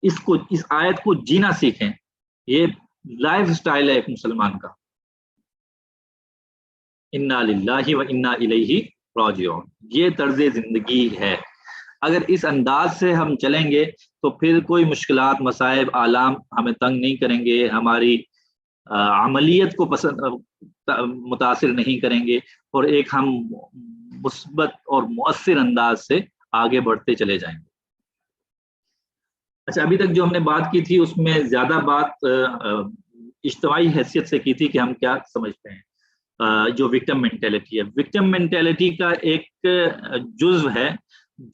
اس آیت کو جینا سیکھیں. یہ لائف سٹائل ہے ایک مسلمان کا. انا للہ و انا الیہ راجعون, یہ طرز زندگی ہے. اگر اس انداز سے ہم چلیں گے تو پھر کوئی مشکلات, مصائب, آلام ہمیں تنگ نہیں کریں گے, ہماری عملیت کو متاثر نہیں کریں گے, اور ایک ہم مثبت اور مؤثر انداز سے آگے بڑھتے چلے جائیں گے. اچھا, ابھی تک جو ہم نے بات کی تھی اس میں زیادہ بات اجتماعی حیثیت سے کی تھی کہ ہم کیا سمجھتے ہیں جو وکٹم مینٹیلٹی ہے. وکٹم مینٹیلٹی کا ایک جزو ہے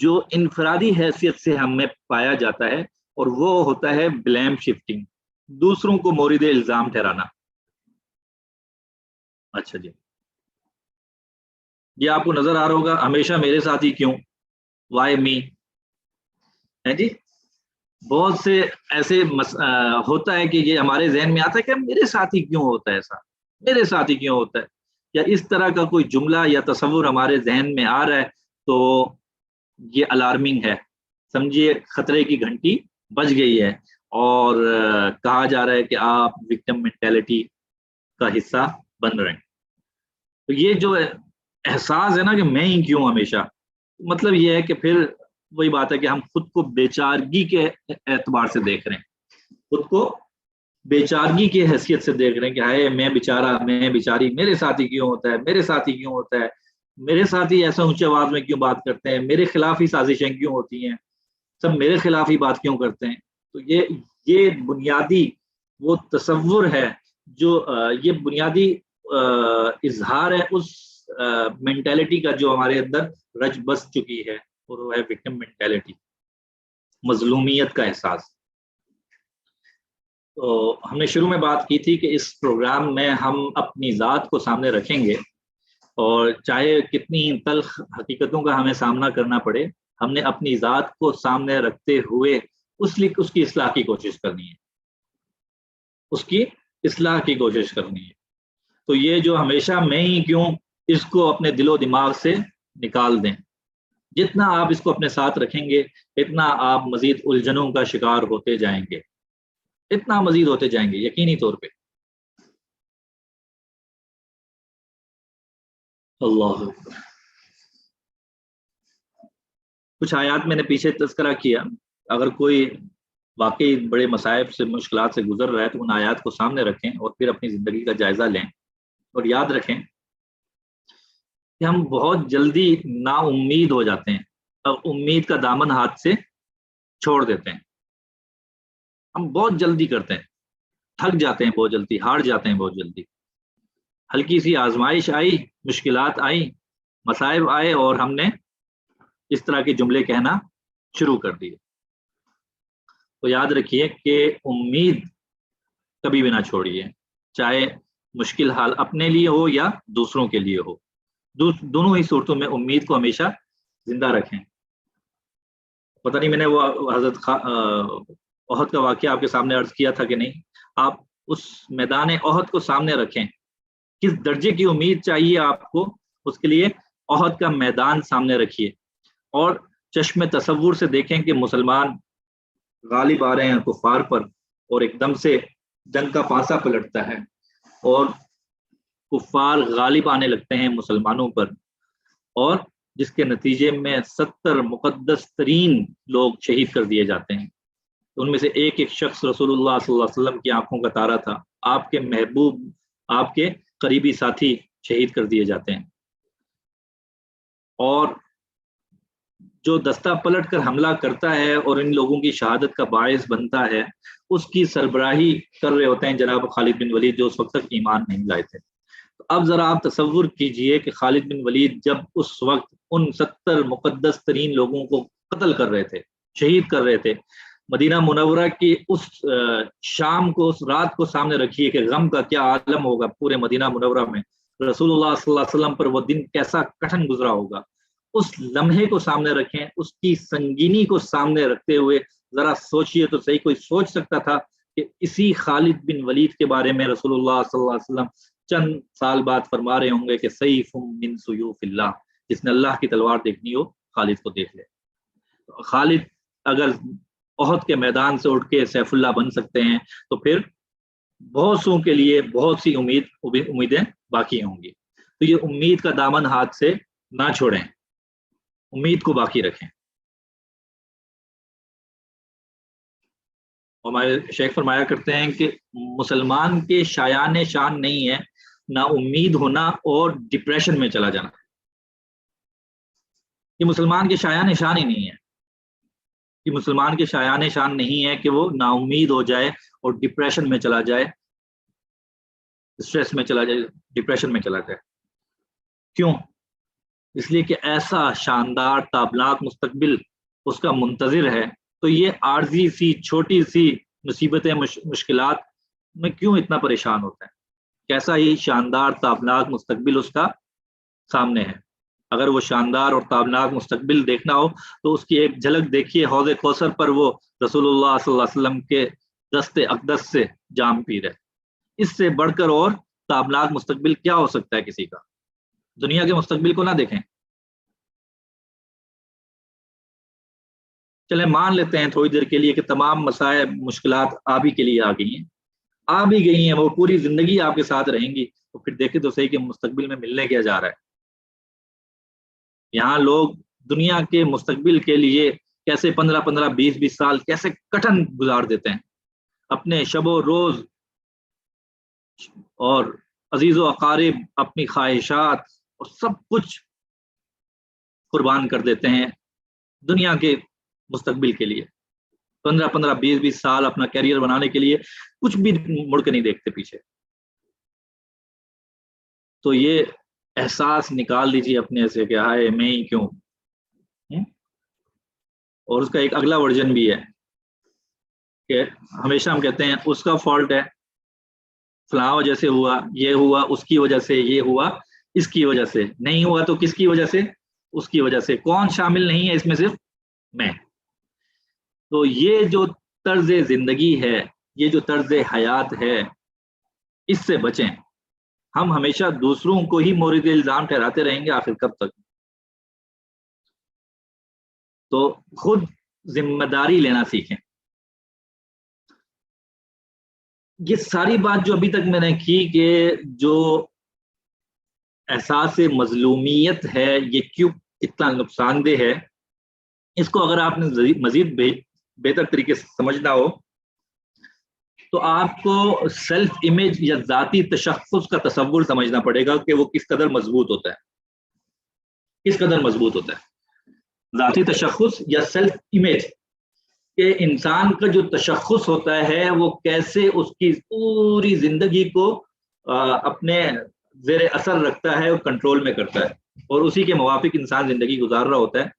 جو انفرادی حیثیت سے ہم میں پایا جاتا ہے, اور وہ ہوتا ہے بلیم شفٹنگ, دوسروں کو مورد الزام ٹھہرانا. اچھا جی, یہ آپ کو نظر آ رہا ہوگا, ہمیشہ میرے ساتھ ہی کیوں, وائی می, ہے جی. بہت سے ایسے ہوتا ہے کہ یہ ہمارے ذہن میں آتا ہے کہ میرے ساتھ ہی کیوں ہوتا ہے ایسا, میرے ساتھ ہی کیوں ہوتا ہے, یا اس طرح کا کوئی جملہ یا تصور ہمارے ذہن میں آ رہا ہے تو یہ الارمنگ ہے. سمجھیے خطرے کی گھنٹی بج گئی ہے اور کہا جا رہا ہے کہ آپ وکٹم مینٹیلٹی کا حصہ بن رہے ہیں. تو یہ جو احساس ہے نا کہ میں ہی کیوں ہمیشہ, مطلب یہ ہے کہ پھر وہی بات ہے کہ ہم خود کو بیچارگی کے اعتبار سے دیکھ رہے ہیں, خود کو بیچارگی کی حیثیت سے دیکھ رہے ہیں کہ ہائے میں بیچارہ, میں بیچاری, میرے ساتھ ہی کیوں ہوتا ہے, میرے ساتھ ہی کیوں ہوتا ہے, میرے ساتھ ہی ایسا اونچی آواز میں کیوں بات کرتے ہیں, میرے خلاف ہی سازشیں کیوں ہوتی ہیں, سب میرے خلاف ہی بات کیوں کرتے ہیں. تو یہ بنیادی وہ تصور ہے, جو یہ بنیادی اظہار ہے اس مینٹیلٹی کا جو ہمارے اندر رچ بس چکی ہے, اور وہ ہے وکٹم مینٹیلٹی, مظلومیت کا احساس. تو ہم نے شروع میں بات کی تھی کہ اس پروگرام میں ہم اپنی ذات کو سامنے رکھیں گے, اور چاہے کتنی تلخ حقیقتوں کا ہمیں سامنا کرنا پڑے، ہم نے اپنی ذات کو سامنے رکھتے ہوئے اس کی اصلاح کی کوشش کرنی ہے، اس کی اصلاح کی کوشش کرنی ہے۔ تو یہ جو ہمیشہ میں ہی کیوں، اس کو اپنے دل و دماغ سے نکال دیں۔ جتنا آپ اس کو اپنے ساتھ رکھیں گے اتنا آپ مزید الجھنوں کا شکار ہوتے جائیں گے، اتنا مزید ہوتے جائیں گے یقینی طور پہ۔ اللہ اکبر۔ کچھ آیات میں نے پیچھے تذکرہ کیا، اگر کوئی واقعی بڑے مصائب سے مشکلات سے گزر رہا ہے تو ان آیات کو سامنے رکھیں اور پھر اپنی زندگی کا جائزہ لیں، اور یاد رکھیں کہ ہم بہت جلدی نا امید ہو جاتے ہیں، اب امید کا دامن ہاتھ سے چھوڑ دیتے ہیں، ہم بہت جلدی کرتے ہیں، تھک جاتے ہیں بہت جلدی، ہار جاتے ہیں بہت جلدی۔ ہلکی سی آزمائش آئی، مشکلات آئی، مصائب آئے اور ہم نے اس طرح کے جملے کہنا شروع کر دیے۔ تو یاد رکھیے کہ امید کبھی بھی نہ چھوڑیے، چاہے مشکل حال اپنے لیے ہو یا دوسروں کے لیے ہو، دونوں ہی صورتوں میں امید کو ہمیشہ زندہ رکھیں۔ پتہ نہیں میں نے وہ حضرت احد کا واقعہ آپ کے سامنے عرض کیا تھا کہ نہیں، آپ اس میدان احد کو سامنے رکھیں، کس درجے کی امید چاہیے آپ کو، اس کے لیے احد کا میدان سامنے رکھیے اور چشم تصور سے دیکھیں کہ مسلمان غالب آ رہے ہیں کفار پر، اور ایک دم سے جنگ کا پانسا پلٹتا ہے اور کفار غالب آنے لگتے ہیں مسلمانوں پر، اور جس کے نتیجے میں 70 مقدس ترین لوگ شہید کر دیے جاتے ہیں۔ ان میں سے ایک ایک شخص رسول اللہ صلی اللہ علیہ وسلم کی آنکھوں کا تارا تھا، آپ کے محبوب، آپ کے قریبی ساتھی شہید کر دیے جاتے ہیں، اور جو دستہ پلٹ کر حملہ کرتا ہے اور ان لوگوں کی شہادت کا باعث بنتا ہے، اس کی سربراہی کر رہے ہوتے ہیں جناب خالد بن ولید، جو اس وقت تک ایمان نہیں لائے تھے۔ اب ذرا آپ تصور کیجئے کہ خالد بن ولید جب اس وقت ان 70 مقدس ترین لوگوں کو قتل کر رہے تھے، شہید کر رہے تھے، مدینہ منورہ کی اس شام کو، اس رات کو سامنے رکھیے کہ غم کا کیا عالم ہوگا پورے مدینہ منورہ میں، رسول اللہ صلی اللہ علیہ وسلم پر وہ دن کیسا کٹھن گزرا ہوگا۔ اس لمحے کو سامنے رکھیں، اس کی سنگینی کو سامنے رکھتے ہوئے ذرا سوچئے تو صحیح، کوئی سوچ سکتا تھا کہ اسی خالد بن ولید کے بارے میں رسول اللہ صلی اللہ علیہ وسلم چند سال بعد فرما رہے ہوں گے کہ سیف من سیوف اللہ، جس نے اللہ کی تلوار دیکھنی ہو خالد کو دیکھ لے۔ خالد اگر احد کے میدان سے اٹھ کے سیف اللہ بن سکتے ہیں تو پھر بہت سو کے لیے بہت سی امیدیں باقی ہوں گی۔ تو یہ امید کا دامن ہاتھ سے نہ چھوڑیں، امید کو باقی رکھیں۔ ہمارے شیخ فرمایا کرتے ہیں کہ مسلمان کے شایان شان نہیں ہے نا امید ہونا اور ڈپریشن میں چلا جانا، یہ مسلمان کے شایان شان ہی نہیں ہے، یہ مسلمان کے شایان شان نہیں ہے کہ وہ نا امید ہو جائے اور ڈپریشن میں چلا جائے، اسٹریس میں چلا جائے، ڈپریشن میں چلا جائے۔ کیوں؟ اس لیے کہ ایسا شاندار تابناک مستقبل اس کا منتظر ہے، تو یہ عارضی سی چھوٹی سی مصیبتیں مشکلات میں کیوں اتنا پریشان ہوتا ہے؟ کیسا ہی شاندار تابناک مستقبل اس کا سامنے ہے۔ اگر وہ شاندار اور تابناک مستقبل دیکھنا ہو تو اس کی ایک جھلک دیکھیے، حوض کوثر پر وہ رسول اللہ صلی اللہ علیہ وسلم کے دست اقدس سے جام پی رہے، اس سے بڑھ کر اور تابناک مستقبل کیا ہو سکتا ہے کسی کا؟ دنیا کے مستقبل کو نہ دیکھیں۔ چلیں مان لیتے ہیں تھوڑی دیر کے لیے کہ تمام مسائل مشکلات آپ ہی کے لیے آ گئی ہیں، آ بھی گئی ہیں، وہ پوری زندگی آپ کے ساتھ رہیں گی، تو پھر دیکھیں تو صحیح کہ مستقبل میں ملنے کیا جا رہا ہے۔ یہاں لوگ دنیا کے مستقبل کے لیے کیسے 15 20 سال کیسے کٹھن گزار دیتے ہیں، اپنے شب و روز اور عزیز و اقارب، اپنی خواہشات اور سب کچھ قربان کر دیتے ہیں دنیا کے مستقبل کے لیے۔ 15 20 سال اپنا کیریئر بنانے کے لیے کچھ بھی مڑ کے نہیں دیکھتے پیچھے۔ تو یہ احساس نکال دیجیے اپنے سے کہ ہائے میں ہی کیوں۔ اور اس کا ایک اگلا ورژن بھی ہے کہ ہمیشہ ہم کہتے ہیں اس کا فالٹ ہے، فلاں وجہ سے ہوا، یہ ہوا، اس کی وجہ سے یہ ہوا، اس کی وجہ سے نہیں ہوا تو کس کی وجہ سے؟ اس کی وجہ سے. کون شامل نہیں ہے اس میں؟ صرف میں. تو یہ جو طرز زندگی ہے، یہ جو طرز حیات ہے، اس سے بچیں. ہم ہمیشہ دوسروں کو ہی مورد الزام ٹھہراتے رہیں گے، آخر کب تک؟ تو خود ذمہ داری لینا سیکھیں. یہ ساری بات جو ابھی تک میں نے کی کہ جو احساس مظلومیت ہے یہ کیوں اتنا نقصان دہ ہے، اس کو اگر آپ نے مزید بہتر طریقے سے سمجھنا ہو تو آپ کو سیلف امیج یا ذاتی تشخص کا تصور سمجھنا پڑے گا کہ وہ کس قدر مضبوط ہوتا ہے. کس قدر مضبوط ہوتا ہے ذاتی تشخص یا سیلف امیج، کہ انسان کا جو تشخص ہوتا ہے وہ کیسے اس کی پوری زندگی کو اپنے زیر اثر رکھتا ہے اور کنٹرول میں کرتا ہے، اور اسی کے موافق انسان زندگی گزار رہا ہوتا ہے.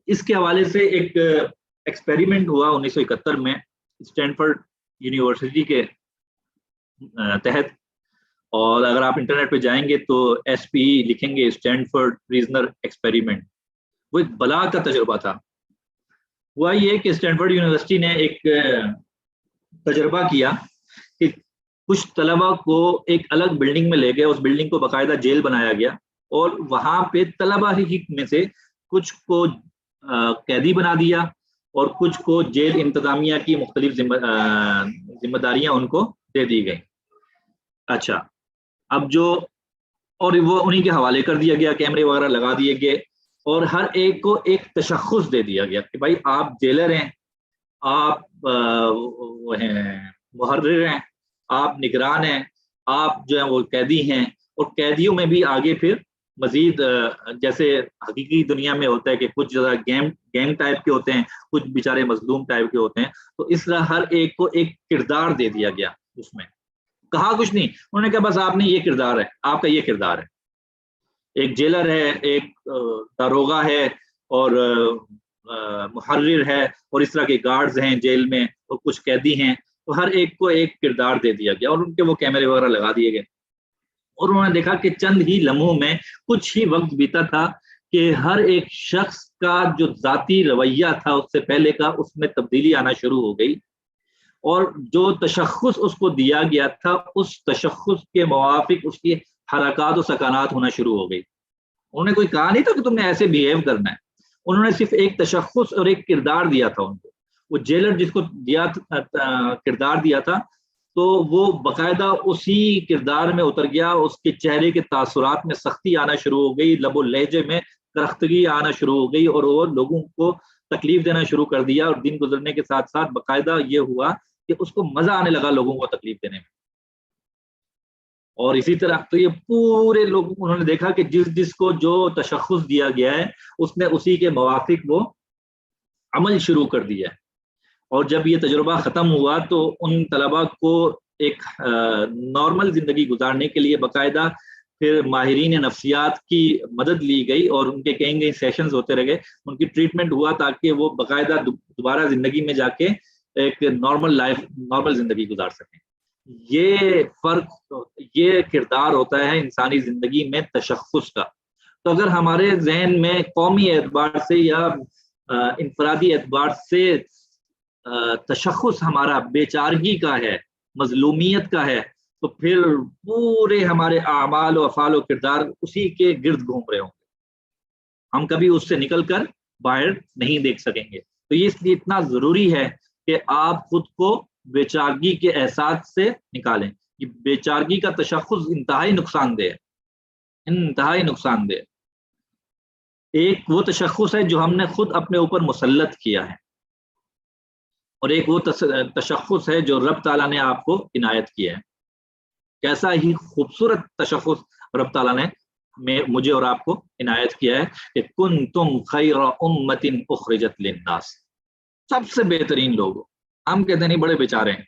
اس کے حوالے سے ایک ایکسپیریمنٹ ہوا 1971 میں اسٹینفورڈ یونیورسٹی کے تحت، اور اگر آپ انٹرنیٹ پہ جائیں گے تو SPE لکھیں گے، اسٹینفورڈ پریزنر ایکسپیریمنٹ. وہ ایک بلا کا تجربہ تھا. ہوا یہ کہ اسٹینفورڈ یونیورسٹی نے ایک تجربہ کیا کہ کچھ طلبہ کو ایک الگ بلڈنگ میں لے گئے، اس بلڈنگ کو باقاعدہ جیل بنایا گیا، اور وہاں پہ طلبہ ہی میں سے کچھ کو قیدی بنا دیا اور کچھ کو جیل انتظامیہ کی مختلف ذمہ داریاں ان کو دے دی گئی. اچھا، اب جو اور وہ انہی کے حوالے کر دیا گیا، کیمرے وغیرہ لگا دیے گئے، اور ہر ایک کو ایک تشخص دے دیا گیا کہ بھائی آپ جیلر ہیں، آپ وہ ہیں محرر ہیں، آپ نگران ہیں، آپ جو ہیں وہ قیدی ہیں. اور قیدیوں میں بھی آگے پھر مزید جیسے حقیقی دنیا میں ہوتا ہے کہ کچھ گینگ ٹائپ کے ہوتے ہیں، کچھ بیچارے مظلوم ٹائپ کے ہوتے ہیں، تو اس طرح ہر ایک کو ایک کردار دے دیا گیا. اس میں کہا کچھ نہیں، انہوں نے کہا بس آپ نے یہ کردار ہے، آپ کا یہ کردار ہے. ایک جیلر ہے، ایک داروغہ ہے، اور محرر ہے، اور اس طرح کے گارڈز ہیں جیل میں، اور کچھ قیدی ہیں. تو ہر ایک کو ایک کردار دے دیا گیا اور ان کے وہ کیمرے وغیرہ لگا دیے گئے. اور انہوں نے دیکھا کہ چند ہی لمحوں میں، کچھ ہی وقت بیتا تھا کہ ہر ایک شخص کا جو ذاتی رویہ تھا اس سے پہلے کا، اس میں تبدیلی آنا شروع ہو گئی، اور جو تشخص اس کو دیا گیا تھا اس تشخص کے موافق اس کی حرکات و سکانات ہونا شروع ہو گئی. انہوں نے کوئی کہا نہیں تھا کہ تم نے ایسے بیہیو کرنا ہے، انہوں نے صرف ایک تشخص اور ایک کردار دیا تھا ان کو. وہ جیلر جس کو کردار دیا تھا تو وہ باقاعدہ اسی کردار میں اتر گیا، اس کے چہرے کے تاثرات میں سختی آنا شروع ہو گئی، لب و لہجے میں کرختگی آنا شروع ہو گئی، اور وہ لوگوں کو تکلیف دینا شروع کر دیا. اور دن گزرنے کے ساتھ ساتھ باقاعدہ یہ ہوا کہ اس کو مزہ آنے لگا لوگوں کو تکلیف دینے میں. اور اسی طرح تو یہ پورے لوگ انہوں نے دیکھا کہ جس کو جو تشخص دیا گیا ہے اس نے اسی کے موافق وہ عمل شروع کر دیا ہے. اور جب یہ تجربہ ختم ہوا تو ان طلباء کو ایک نارمل زندگی گزارنے کے لیے باقاعدہ پھر ماہرین نفسیات کی مدد لی گئی، اور ان کے کہیں گے سیشنز ہوتے رہ گئے، ان کی ٹریٹمنٹ ہوا تاکہ وہ باقاعدہ دوبارہ زندگی میں جا کے ایک نارمل زندگی گزار سکیں. یہ فرق، یہ کردار ہوتا ہے انسانی زندگی میں تشخص کا. تو اگر ہمارے ذہن میں قومی اعتبار سے یا انفرادی اعتبار سے تشخص ہمارا بے چارگی کا ہے، مظلومیت کا ہے، تو پھر پورے ہمارے اعمال و افعال و کردار اسی کے گرد گھوم رہے ہوں گے، ہم کبھی اس سے نکل کر باہر نہیں دیکھ سکیں گے. تو یہ اس لیے اتنا ضروری ہے کہ آپ خود کو بے چارگی کے احساس سے نکالیں. یہ بے چارگی کا تشخص انتہائی نقصان دہ ہے، انتہائی نقصان دہ. ایک وہ تشخص ہے جو ہم نے خود اپنے اوپر مسلط کیا ہے، اور ایک وہ تشخص ہے جو رب تعالیٰ نے آپ کو عنایت کیا ہے. کیسا ہی خوبصورت تشخص رب تعالیٰ نے مجھے اور آپ کو عنایت کیا ہے کہ کنتم خیر امۃ اخرجت للناس، سب سے بہترین لوگ. ہم کہتے ہیں نہیں بڑے بیچارے ہیں،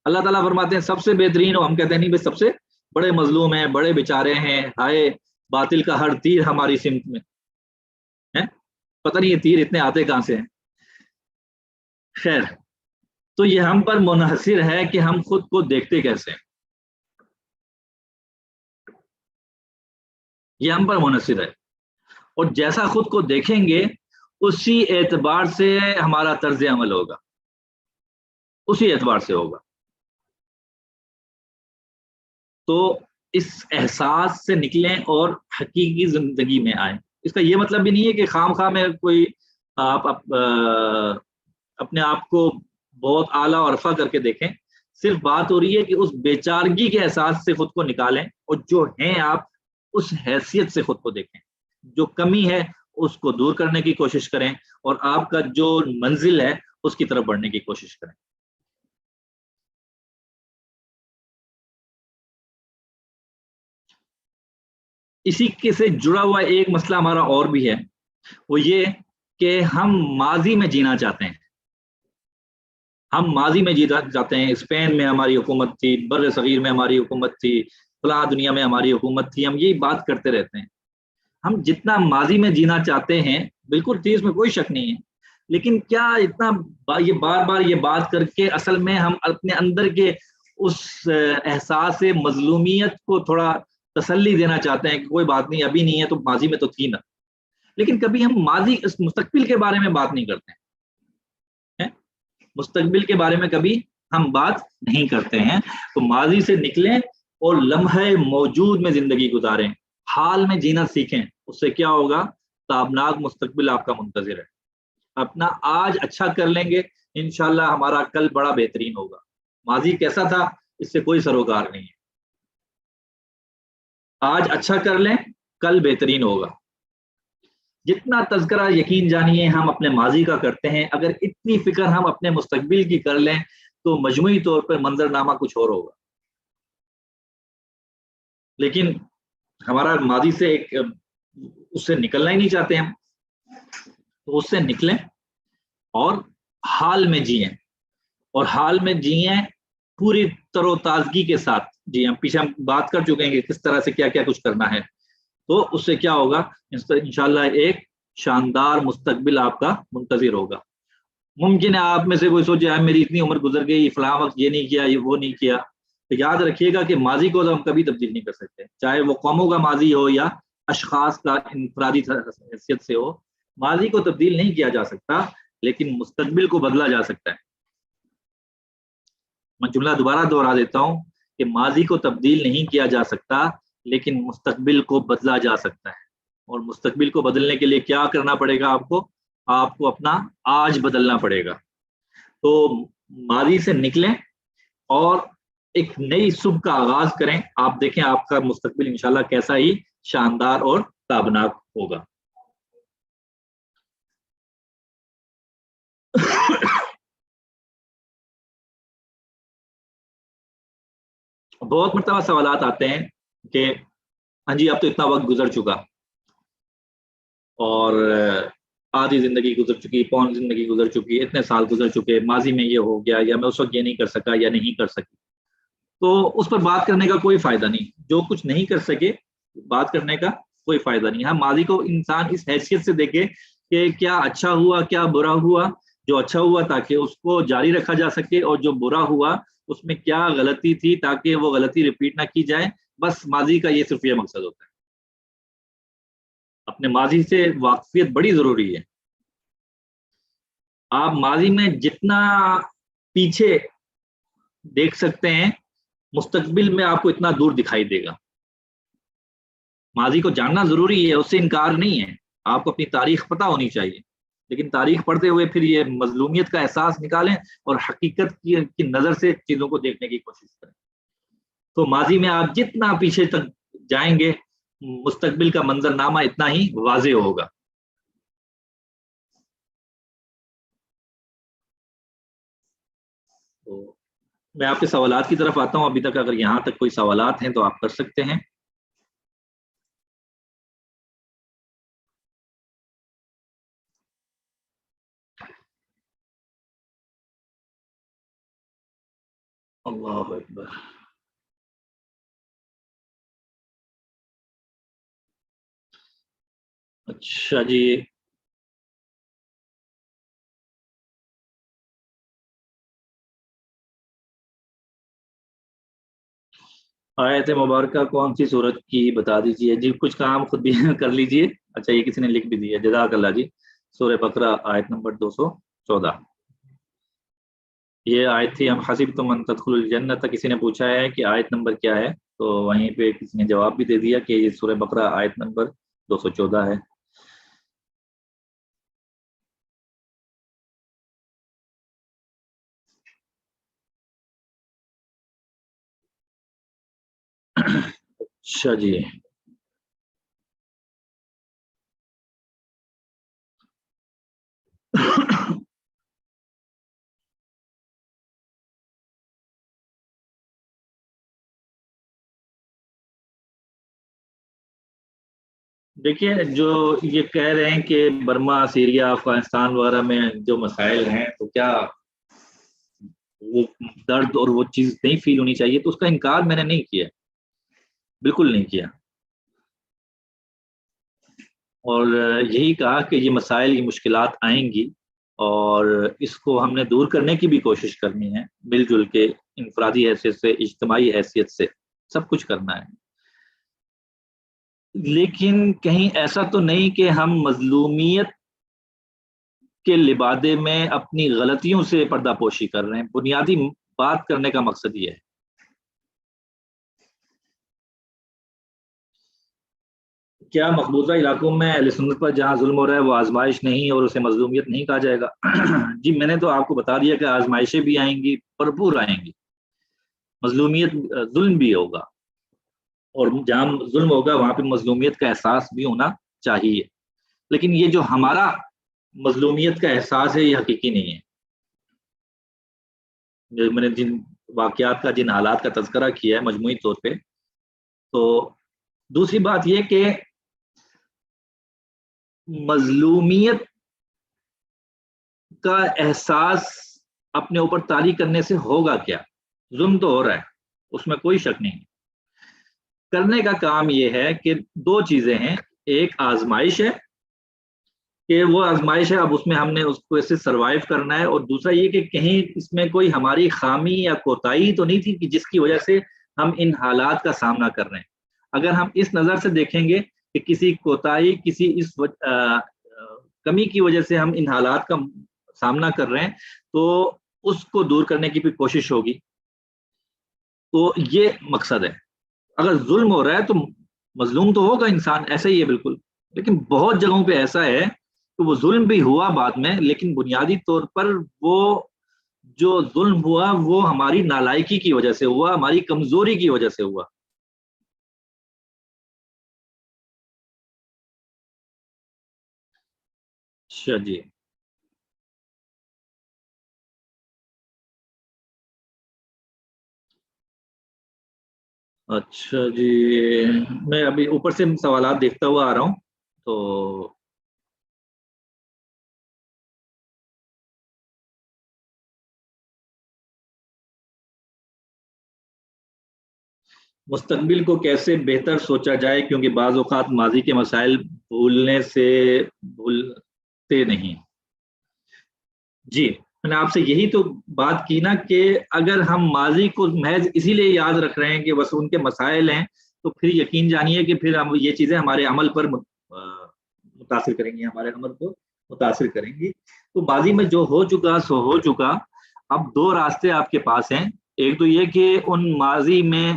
اللہ تعالیٰ فرماتے ہیں سب سے بہترین ہو، ہم کہتے ہیں نہیں بھائی سب سے بڑے مظلوم ہیں، بڑے بیچارے ہیں، ہائے باطل کا ہر تیر ہماری سمت میں ہے، پتہ نہیں یہ تیر اتنے آتے کہاں سے ہیں. خیر، تو یہ ہم پر منحصر ہے کہ ہم خود کو دیکھتے کیسے ہیں. یہ ہم پر منحصر ہے، اور جیسا خود کو دیکھیں گے اسی اعتبار سے ہمارا طرز عمل ہوگا، اسی اعتبار سے ہوگا. تو اس احساس سے نکلیں اور حقیقی زندگی میں آئیں. اس کا یہ مطلب بھی نہیں ہے کہ خام خواہ میں کوئی آپ اپنے آپ کو بہت اعلیٰ اور رفع کر کے دیکھیں. صرف بات ہو رہی ہے کہ اس بیچارگی کے احساس سے خود کو نکالیں اور جو ہیں آپ اس حیثیت سے خود کو دیکھیں. جو کمی ہے اس کو دور کرنے کی کوشش کریں اور آپ کا جو منزل ہے اس کی طرف بڑھنے کی کوشش کریں. اسی کے سے جڑا ہوا ایک مسئلہ ہمارا اور بھی ہے، وہ یہ کہ ہم ماضی میں جینا چاہتے ہیں. ہم ماضی میں جینا چاہتے ہیں. اسپین میں ہماری حکومت تھی، بر صغیر میں ہماری حکومت تھی، فلاں دنیا میں ہماری حکومت تھی. ہم یہی بات کرتے رہتے ہیں. ہم جتنا ماضی میں جینا چاہتے ہیں بالکل ٹھیک، اس میں کوئی شک نہیں ہے، لیکن کیا اتنا یہ بار بار یہ بات کر کے اصل میں ہم اپنے اندر کے اس احساس مظلومیت کو تھوڑا تسلی دینا چاہتے ہیں کہ کوئی بات نہیں، ابھی نہیں ہے تو ماضی میں تو تھی نا. لیکن کبھی ہم ماضی اس مستقبل کے بارے میں بات نہیں کرتے ہیں. مستقبل کے بارے میں کبھی ہم بات نہیں کرتے ہیں. تو ماضی سے نکلیں اور لمحے موجود میں زندگی گزاریں، حال میں جینا سیکھیں. اس سے کیا ہوگا؟ تابناک مستقبل آپ کا منتظر ہے. اپنا آج اچھا کر لیں گے انشاءاللہ ہمارا کل بڑا بہترین ہوگا. ماضی کیسا تھا اس سے کوئی سروکار نہیں ہے. آج اچھا کر لیں کل بہترین ہوگا. جتنا تذکرہ یقین جانیے ہم اپنے ماضی کا کرتے ہیں، اگر اتنی فکر ہم اپنے مستقبل کی کر لیں تو مجموعی طور پر منظرنامہ کچھ اور ہوگا. لیکن ہمارا ماضی سے اس سے نکلنا ہی نہیں چاہتے ہم. تو اس سے نکلیں اور حال میں جئیں، اور حال میں جئیں پوری تر و تازگی کے ساتھ. جی ہم پیچھے ہم بات کر چکے ہیں کہ کس طرح سے کیا کیا کچھ کرنا ہے. تو اس سے کیا ہوگا؟ انشاءاللہ ایک شاندار مستقبل آپ کا منتظر ہوگا. ممکن ہے آپ میں سے کوئی سوچے میری اتنی عمر گزر گئی، فلاں وقت یہ نہیں کیا، یہ وہ نہیں کیا. تو یاد رکھیے گا کہ ماضی کو ہم کبھی تبدیل نہیں کر سکتے، چاہے وہ قوموں کا ماضی ہو یا اشخاص کا انفرادی حیثیت سے ہو. ماضی کو تبدیل نہیں کیا جا سکتا، لیکن مستقبل کو بدلا جا سکتا ہے. میں جملہ دوبارہ دہرا دیتا ہوں کہ ماضی کو تبدیل نہیں کیا جا سکتا، لیکن مستقبل کو بدلا جا سکتا ہے. اور مستقبل کو بدلنے کے لیے کیا کرنا پڑے گا؟ آپ کو اپنا آج بدلنا پڑے گا. تو ماضی سے نکلیں اور ایک نئی صبح کا آغاز کریں. آپ دیکھیں آپ کا مستقبل انشاءاللہ کیسا ہی شاندار اور تابناک ہوگا. بہت مرتبہ سوالات آتے ہیں کہ ہاں جی اب تو اتنا وقت گزر چکا اور آدھی زندگی گزر چکی، پون زندگی گزر چکی، اتنے سال گزر چکے، ماضی میں یہ ہو گیا، یا میں اس وقت یہ نہیں کر سکا یا نہیں کر سکی. تو اس پر بات کرنے کا کوئی فائدہ نہیں. جو کچھ نہیں کر سکے بات کرنے کا کوئی فائدہ نہیں. ہاں ماضی کو انسان اس حیثیت سے دیکھے کہ کیا اچھا ہوا کیا برا ہوا. جو اچھا ہوا تاکہ اس کو جاری رکھا جا سکے، اور جو برا ہوا اس میں کیا غلطی تھی تاکہ وہ غلطی ریپیٹ نہ کی جائے. بس ماضی کا یہ صرف یہ مقصد ہوتا ہے. اپنے ماضی سے واقفیت بڑی ضروری ہے. آپ ماضی میں جتنا پیچھے دیکھ سکتے ہیں مستقبل میں آپ کو اتنا دور دکھائی دے گا. ماضی کو جاننا ضروری ہے، اس سے انکار نہیں ہے. آپ کو اپنی تاریخ پتہ ہونی چاہیے، لیکن تاریخ پڑھتے ہوئے پھر یہ مظلومیت کا احساس نکالیں اور حقیقت کی نظر سے چیزوں کو دیکھنے کی کوشش کریں. تو ماضی میں آپ جتنا پیچھے تک جائیں گے مستقبل کا منظرنامہ اتنا ہی واضح ہوگا. تو میں آپ کے سوالات کی طرف آتا ہوں. ابھی تک اگر یہاں تک کوئی سوالات ہیں تو آپ کر سکتے ہیں. اللہ اکبر. اچھا جی، آیت مبارکہ کون سی صورت کی بتا دیجیے جی، کچھ کام خود بھی کر لیجیے. اچھا یہ کسی نے لکھ بھی دیا، جزاک اللہ جی. سورہ بقرہ آیت نمبر 214. یہ آیت تھی ہم حسبتم ان تدخلوا الجنۃ. کسی نے پوچھا ہے کہ آیت نمبر کیا ہے، تو وہیں پہ کسی نے جواب بھی دے دیا کہ یہ سورہ بقرہ آیت نمبر 214 ہے. اچھا جی. دیکھیے جو یہ کہہ رہے ہیں کہ برما، سیریا، افغانستان وغیرہ میں جو مسائل ہیں، تو کیا وہ درد اور وہ چیز نہیں فیل ہونی چاہیے؟ تو اس کا انکار میں نے نہیں کیا، بالکل نہیں کیا. اور یہی کہا کہ یہ مسائل، یہ مشکلات آئیں گی، اور اس کو ہم نے دور کرنے کی بھی کوشش کرنی ہے، مل جل کے، انفرادی حیثیت سے، اجتماعی حیثیت سے، سب کچھ کرنا ہے. لیکن کہیں ایسا تو نہیں کہ ہم مظلومیت کے لبادے میں اپنی غلطیوں سے پردہ پوشی کر رہے ہیں. بنیادی بات کرنے کا مقصد یہ ہے. کیا مقبوضہ علاقوں میں اہل سنت پر جہاں ظلم ہو رہا ہے وہ آزمائش نہیں اور اسے مظلومیت نہیں کہا جائے گا؟ جی میں نے تو آپ کو بتا دیا کہ آزمائشیں بھی آئیں گی، بھرپور آئیں گی. مظلومیت، ظلم بھی ہوگا، اور جہاں ظلم ہوگا وہاں پہ مظلومیت کا احساس بھی ہونا چاہیے. لیکن یہ جو ہمارا مظلومیت کا احساس ہے یہ حقیقی نہیں ہے. میں نے جن واقعات کا، جن حالات کا تذکرہ کیا ہے مجموعی طور پہ، تو دوسری بات یہ کہ مظلومیت کا احساس اپنے اوپر طاری کرنے سے ہوگا کیا؟ ظلم تو ہو رہا ہے، اس میں کوئی شک نہیں. کرنے کا کام یہ ہے کہ دو چیزیں ہیں، ایک آزمائش ہے کہ وہ آزمائش ہے، اب اس میں ہم نے اس کو ایسے سروائیو کرنا ہے، اور دوسرا یہ کہ کہیں اس میں کوئی ہماری خامی یا کوتاہی تو نہیں تھی کہ جس کی وجہ سے ہم ان حالات کا سامنا کر رہے ہیں. اگر ہم اس نظر سے دیکھیں گے کہ کسی کوتاہی، کسی اس کمی کی وجہ سے ہم ان حالات کا سامنا کر رہے ہیں، تو اس کو دور کرنے کی بھی کوشش ہوگی. تو یہ مقصد ہے. اگر ظلم ہو رہا ہے تو مظلوم تو ہوگا انسان، ایسا ہی ہے بالکل. لیکن بہت جگہوں پہ ایسا ہے کہ وہ ظلم بھی ہوا بعد میں، لیکن بنیادی طور پر وہ جو ظلم ہوا وہ ہماری نالائکی کی وجہ سے ہوا، ہماری کمزوری کی وجہ سے ہوا. اچھا جی. اچھا جی، میں ابھی اوپر سے سوالات دیکھتا ہوا آ رہا ہوں. تو مستقبل کو کیسے بہتر سوچا جائے، کیونکہ بعض اوقات ماضی کے مسائل بھولنے سے بھولتے نہیں. جی میں نے آپ سے یہی تو بات کی نا کہ اگر ہم ماضی کو محض اسی لیے یاد رکھ رہے ہیں کہ بس ان کے مسائل ہیں، تو پھر یقین جانیے کہ پھر ہم یہ چیزیں ہمارے عمل پر متاثر کریں گی، ہمارے عمل کو متاثر کریں گی. تو ماضی میں جو ہو چکا سو ہو چکا. اب دو راستے آپ کے پاس ہیں. ایک تو یہ کہ ان ماضی میں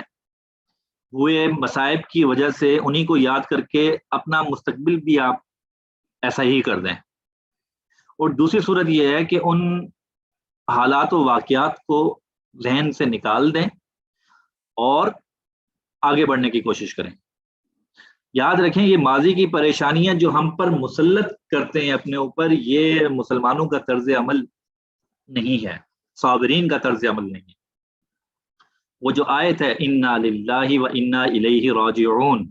ہوئے مصائب کی وجہ سے انہی کو یاد کر کے اپنا مستقبل بھی آپ ایسا ہی کر دیں، اور دوسری صورت یہ ہے کہ ان حالات و واقعات کو ذہن سے نکال دیں اور آگے بڑھنے کی کوشش کریں. یاد رکھیں یہ ماضی کی پریشانیاں جو ہم پر مسلط کرتے ہیں اپنے اوپر، یہ مسلمانوں کا طرز عمل نہیں ہے، صابرین کا طرز عمل نہیں ہے. وہ جو آیت ہے انا للہ و انا الیہ راجعون،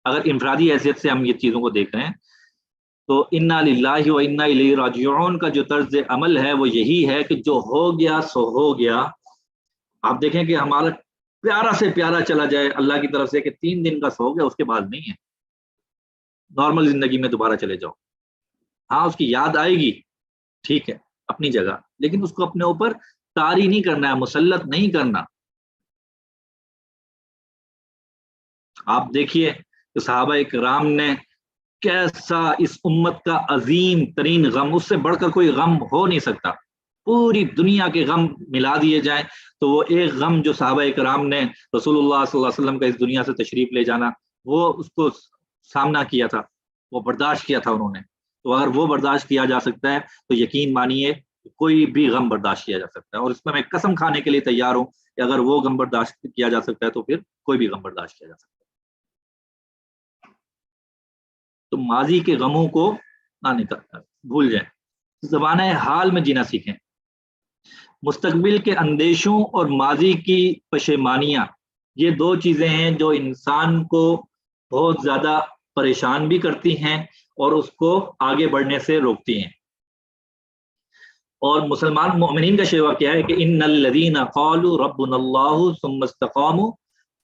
اگر انفرادی حیثیت سے ہم یہ چیزوں کو دیکھ رہے ہیں تو انا للہ و انا الیہ راجعون کا جو طرز عمل ہے وہ یہی ہے کہ جو ہو گیا سو ہو گیا. آپ دیکھیں کہ ہمارا پیارا سے پیارا چلا جائے اللہ کی طرف سے کہ 3 دن کا سو گیا، اس کے بعد نہیں ہے، نارمل زندگی میں دوبارہ چلے جاؤ. ہاں اس کی یاد آئے گی، ٹھیک ہے اپنی جگہ، لیکن اس کو اپنے اوپر طاری نہیں کرنا ہے، مسلط نہیں کرنا. آپ دیکھیے کہ صحابہ کرام نے کیسا اس امت کا عظیم ترین غم، اس سے بڑھ کر کوئی غم ہو نہیں سکتا، پوری دنیا کے غم ملا دیے جائیں تو وہ ایک غم جو صحابہ کرام نے رسول اللہ صلی اللہ علیہ وسلم کا اس دنیا سے تشریف لے جانا، وہ اس کو سامنا کیا تھا، وہ برداشت کیا تھا انہوں نے، تو اگر وہ برداشت کیا جا سکتا ہے تو یقین مانیے کوئی بھی غم برداشت کیا جا سکتا ہے، اور اس میں قسم کھانے کے لیے تیار ہوں کہ اگر وہ غم برداشت کیا جا سکتا ہے تو پھر کوئی بھی غم برداشت کیا جا سکتا ہے۔ تو ماضی کے غموں کو نہ بھول جائیں، زمانہ حال میں جینا سیکھیں، مستقبل کے اندیشوں اور ماضی کی پشیمانیاں، یہ دو چیزیں ہیں جو انسان کو بہت زیادہ پریشان بھی کرتی ہیں اور اس کو آگے بڑھنے سے روکتی ہیں۔ اور مسلمان مومنین کا شیوا کیا ہے کہ ان الذین قالوا ربنا اللہ ثم استقاموا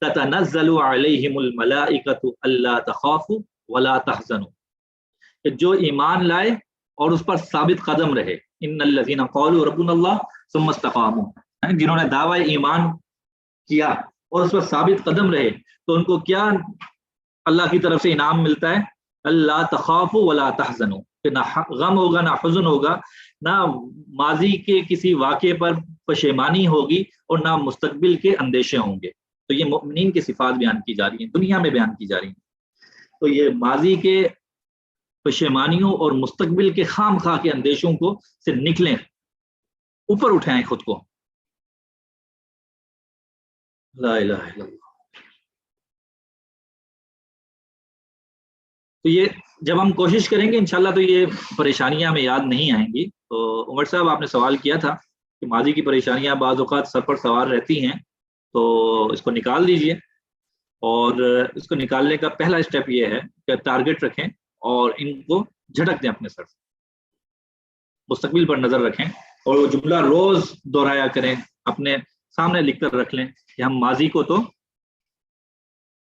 تتنزل علیہم الملائکۃ الا تخافوا ولا تحزنوا، کہ جو ایمان لائے اور اس پر ثابت قدم رہے، ان الذین قالوا ربنا اللہ ثم استقاموا، جنہوں نے دعوی ایمان کیا اور اس پر ثابت قدم رہے، تو ان کو کیا اللہ کی طرف سے انعام ملتا ہے؟ اللہ تخافوا ولا تحزنوا، کہ نہ غم ہوگا نہ حزن ہوگا، نہ ماضی کے کسی واقعے پر پشیمانی ہوگی اور نہ مستقبل کے اندیشے ہوں گے۔ تو یہ مومنین کی صفات بیان کی جا رہی ہیں، دنیا میں بیان کی جا رہی ہیں۔ تو یہ ماضی کے پشیمانیوں اور مستقبل کے خام خواہ کے اندیشوں کو سے نکلیں، اوپر اٹھائیں خود کو۔ لا الہ الا اللہ۔ تو یہ جب ہم کوشش کریں گے انشاءاللہ تو یہ پریشانیاں ہمیں یاد نہیں آئیں گی۔ تو عمر صاحب آپ نے سوال کیا تھا کہ ماضی کی پریشانیاں بعض اوقات سر پر سوار رہتی ہیں، تو اس کو نکال دیجئے، اور اس کو نکالنے کا پہلا اسٹیپ یہ ہے کہ ٹارگٹ رکھیں اور ان کو جھٹک دیں اپنے سر سے، مستقبل پر نظر رکھیں، اور وہ جملہ روز دہرایا کریں، اپنے سامنے لکھ کر رکھ لیں کہ ہم ماضی کو تو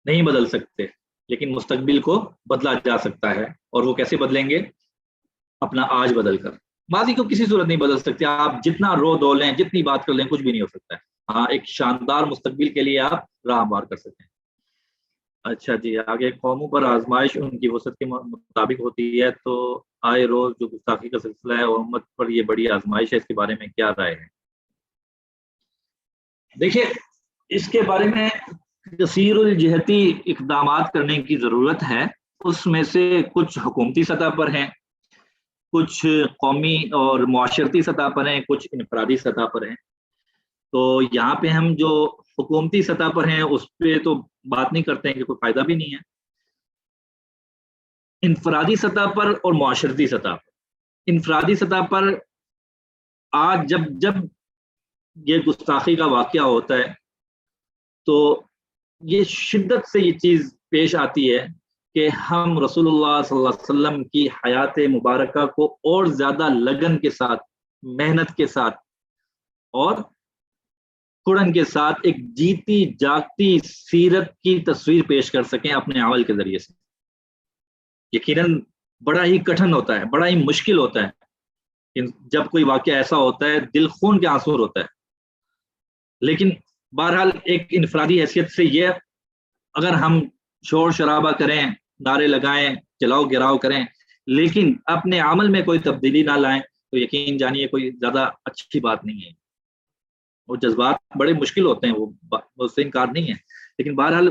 نہیں بدل سکتے لیکن مستقبل کو بدلا جا سکتا ہے، اور وہ کیسے بدلیں گے؟ اپنا آج بدل کر۔ ماضی کو کسی صورت نہیں بدل سکتے، آپ جتنا رو دو لیں، جتنی بات کر لیں، کچھ بھی نہیں ہو سکتا ہے۔ ہاں، ایک شاندار مستقبل کے لیے آپ راہ ہموار کر سکتے ہیں۔ اچھا جی، آگے قوموں پر آزمائش ان کی وسعت کے مطابق ہوتی ہے، تو آئے روز جو گستاخی کا سلسلہ ہے اور امت پر یہ بڑی آزمائش ہے، اس کے بارے میں کیا رائے ہے؟ دیکھیے، اس کے بارے میں کثیر الجہتی اقدامات کرنے کی ضرورت ہے۔ اس میں سے کچھ حکومتی سطح پر ہیں، کچھ قومی اور معاشرتی سطح پر ہیں، کچھ انفرادی سطح پر ہیں۔ تو یہاں پہ ہم جو حکومتی سطح پر ہیں اس پہ تو بات نہیں کرتے ہیں کہ کوئی فائدہ بھی نہیں ہے۔ انفرادی سطح پر اور معاشرتی سطح پر، انفرادی سطح پر آج جب یہ گستاخی کا واقعہ ہوتا ہے تو یہ شدت سے یہ چیز پیش آتی ہے کہ ہم رسول اللہ صلی اللہ علیہ وسلم کی حیات مبارکہ کو اور زیادہ لگن کے ساتھ، محنت کے ساتھ اور کڑن کے ساتھ ایک جیتی جاگتی سیرت کی تصویر پیش کر سکیں اپنے عمل کے ذریعے سے۔ یقیناً بڑا ہی کٹھن ہوتا ہے، بڑا ہی مشکل ہوتا ہے جب کوئی واقعہ ایسا ہوتا ہے، دل خون کے آنسو ہوتا ہے، لیکن بہرحال ایک انفرادی حیثیت سے یہ اگر ہم شور شرابہ کریں، نعرے لگائیں، جلاؤ گراؤ کریں، لیکن اپنے عمل میں کوئی تبدیلی نہ لائیں تو یقین جانیے کوئی زیادہ اچھی بات نہیں ہے۔ وہ جذبات بڑے مشکل ہوتے ہیں، وہ اس سے انکار نہیں ہے، لیکن بہرحال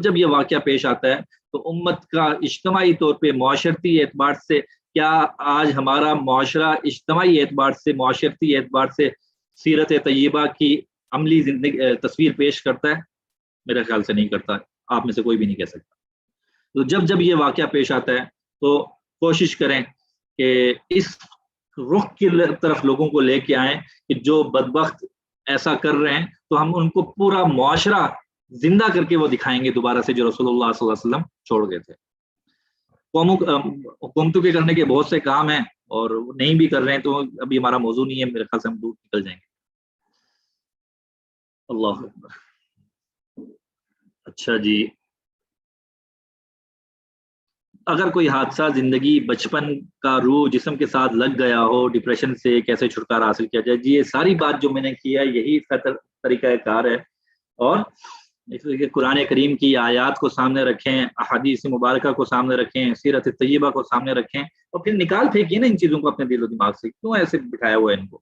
جب یہ واقعہ پیش آتا ہے تو امت کا اجتماعی طور پہ معاشرتی اعتبار سے، کیا آج ہمارا معاشرہ اجتماعی اعتبار سے، معاشرتی اعتبار سے سیرت طیبہ کی عملی زندگی تصویر پیش کرتا ہے؟ میرے خیال سے نہیں کرتا، آپ میں سے کوئی بھی نہیں کہہ سکتا۔ تو جب یہ واقعہ پیش آتا ہے تو کوشش کریں کہ اس رخ کی طرف لوگوں کو لے کے آئیں کہ جو بدبخت ایسا کر رہے ہیں تو ہم ان کو پورا معاشرہ زندہ کر کے وہ دکھائیں گے دوبارہ سے جو رسول اللہ صلی اللہ علیہ وسلم چھوڑ گئے تھے۔ حکومتوں کے کرنے کے بہت سے کام ہیں اور نہیں بھی کر رہے ہیں، تو ابھی ہمارا موضوع نہیں ہے، میرے خیال سے ہم دور نکل جائیں گے۔ اللہ اکبر۔ اچھا جی، اگر کوئی حادثہ زندگی بچپن کا روح جسم کے ساتھ لگ گیا ہو، ڈپریشن سے کیسے چھٹکارا حاصل کیا جائے؟ جی، یہ ساری بات جو میں نے کی ہے یہی طریقہ کار ہے، اور کہ قرآن کریم کی آیات کو سامنے رکھیں، احادیث مبارکہ کو سامنے رکھیں، سیرت طیبہ کو سامنے رکھیں، اور پھر نکال پھینکیے نا ان چیزوں کو اپنے دل و دماغ سے. کیوں ایسے بٹھایا ہوا ہے ان کو؟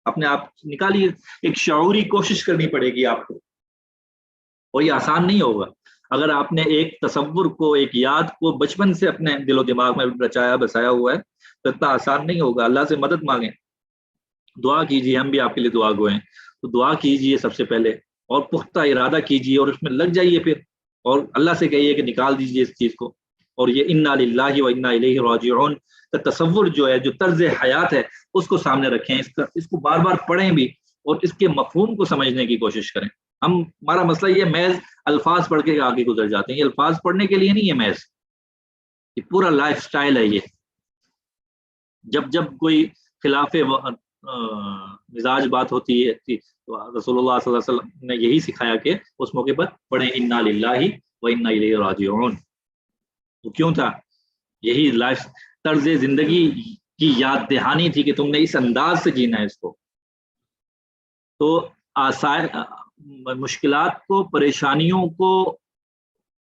اپنے آپ نکالیے. ایک شعوری کوشش کرنی پڑے گی آپ کو، اور یہ آسان نہیں ہوگا. اگر آپ نے ایک تصور کو، ایک یاد کو بچپن سے اپنے دل و دماغ میں رچایا بسایا ہوا ہے تو اتنا آسان نہیں ہوگا. اللہ سے مدد مانگیں، دعا کیجیے. ہم بھی آپ کے لیے دعا گوئیں. تو دعا کیجیے سب سے پہلے، اور پختہ ارادہ کیجیے، اور اس میں لگ جائیے پھر، اور اللہ سے کہیے کہ نکال دیجیے اس چیز کو. اور یہ انا للہ و انا الیہ راجعون کا تصور جو ہے، جو طرز حیات ہے، اس کو سامنے رکھیں. اس کو بار بار پڑھیں بھی، اور اس کے مفہوم کو سمجھنے کی کوشش کریں. ہمارا مسئلہ یہ محض الفاظ پڑھ کے آگے گزر جاتے ہیں. یہ الفاظ پڑھنے کے لیے نہیں ہے محض، یہ پورا لائف سٹائل ہے. یہ جب کوئی خلاف مزاج بات ہوتی ہے تو رسول اللہ صلی اللہ علیہ وسلم نے یہی سکھایا کہ اس موقع پر پڑھیں انا للہ و انا الیہ راجعون. تو کیوں تھا؟ یہی لائف طرز زندگی کی یاد دہانی تھی کہ تم نے اس انداز سے جینا ہے اس کو. تو مشکلات کو، پریشانیوں کو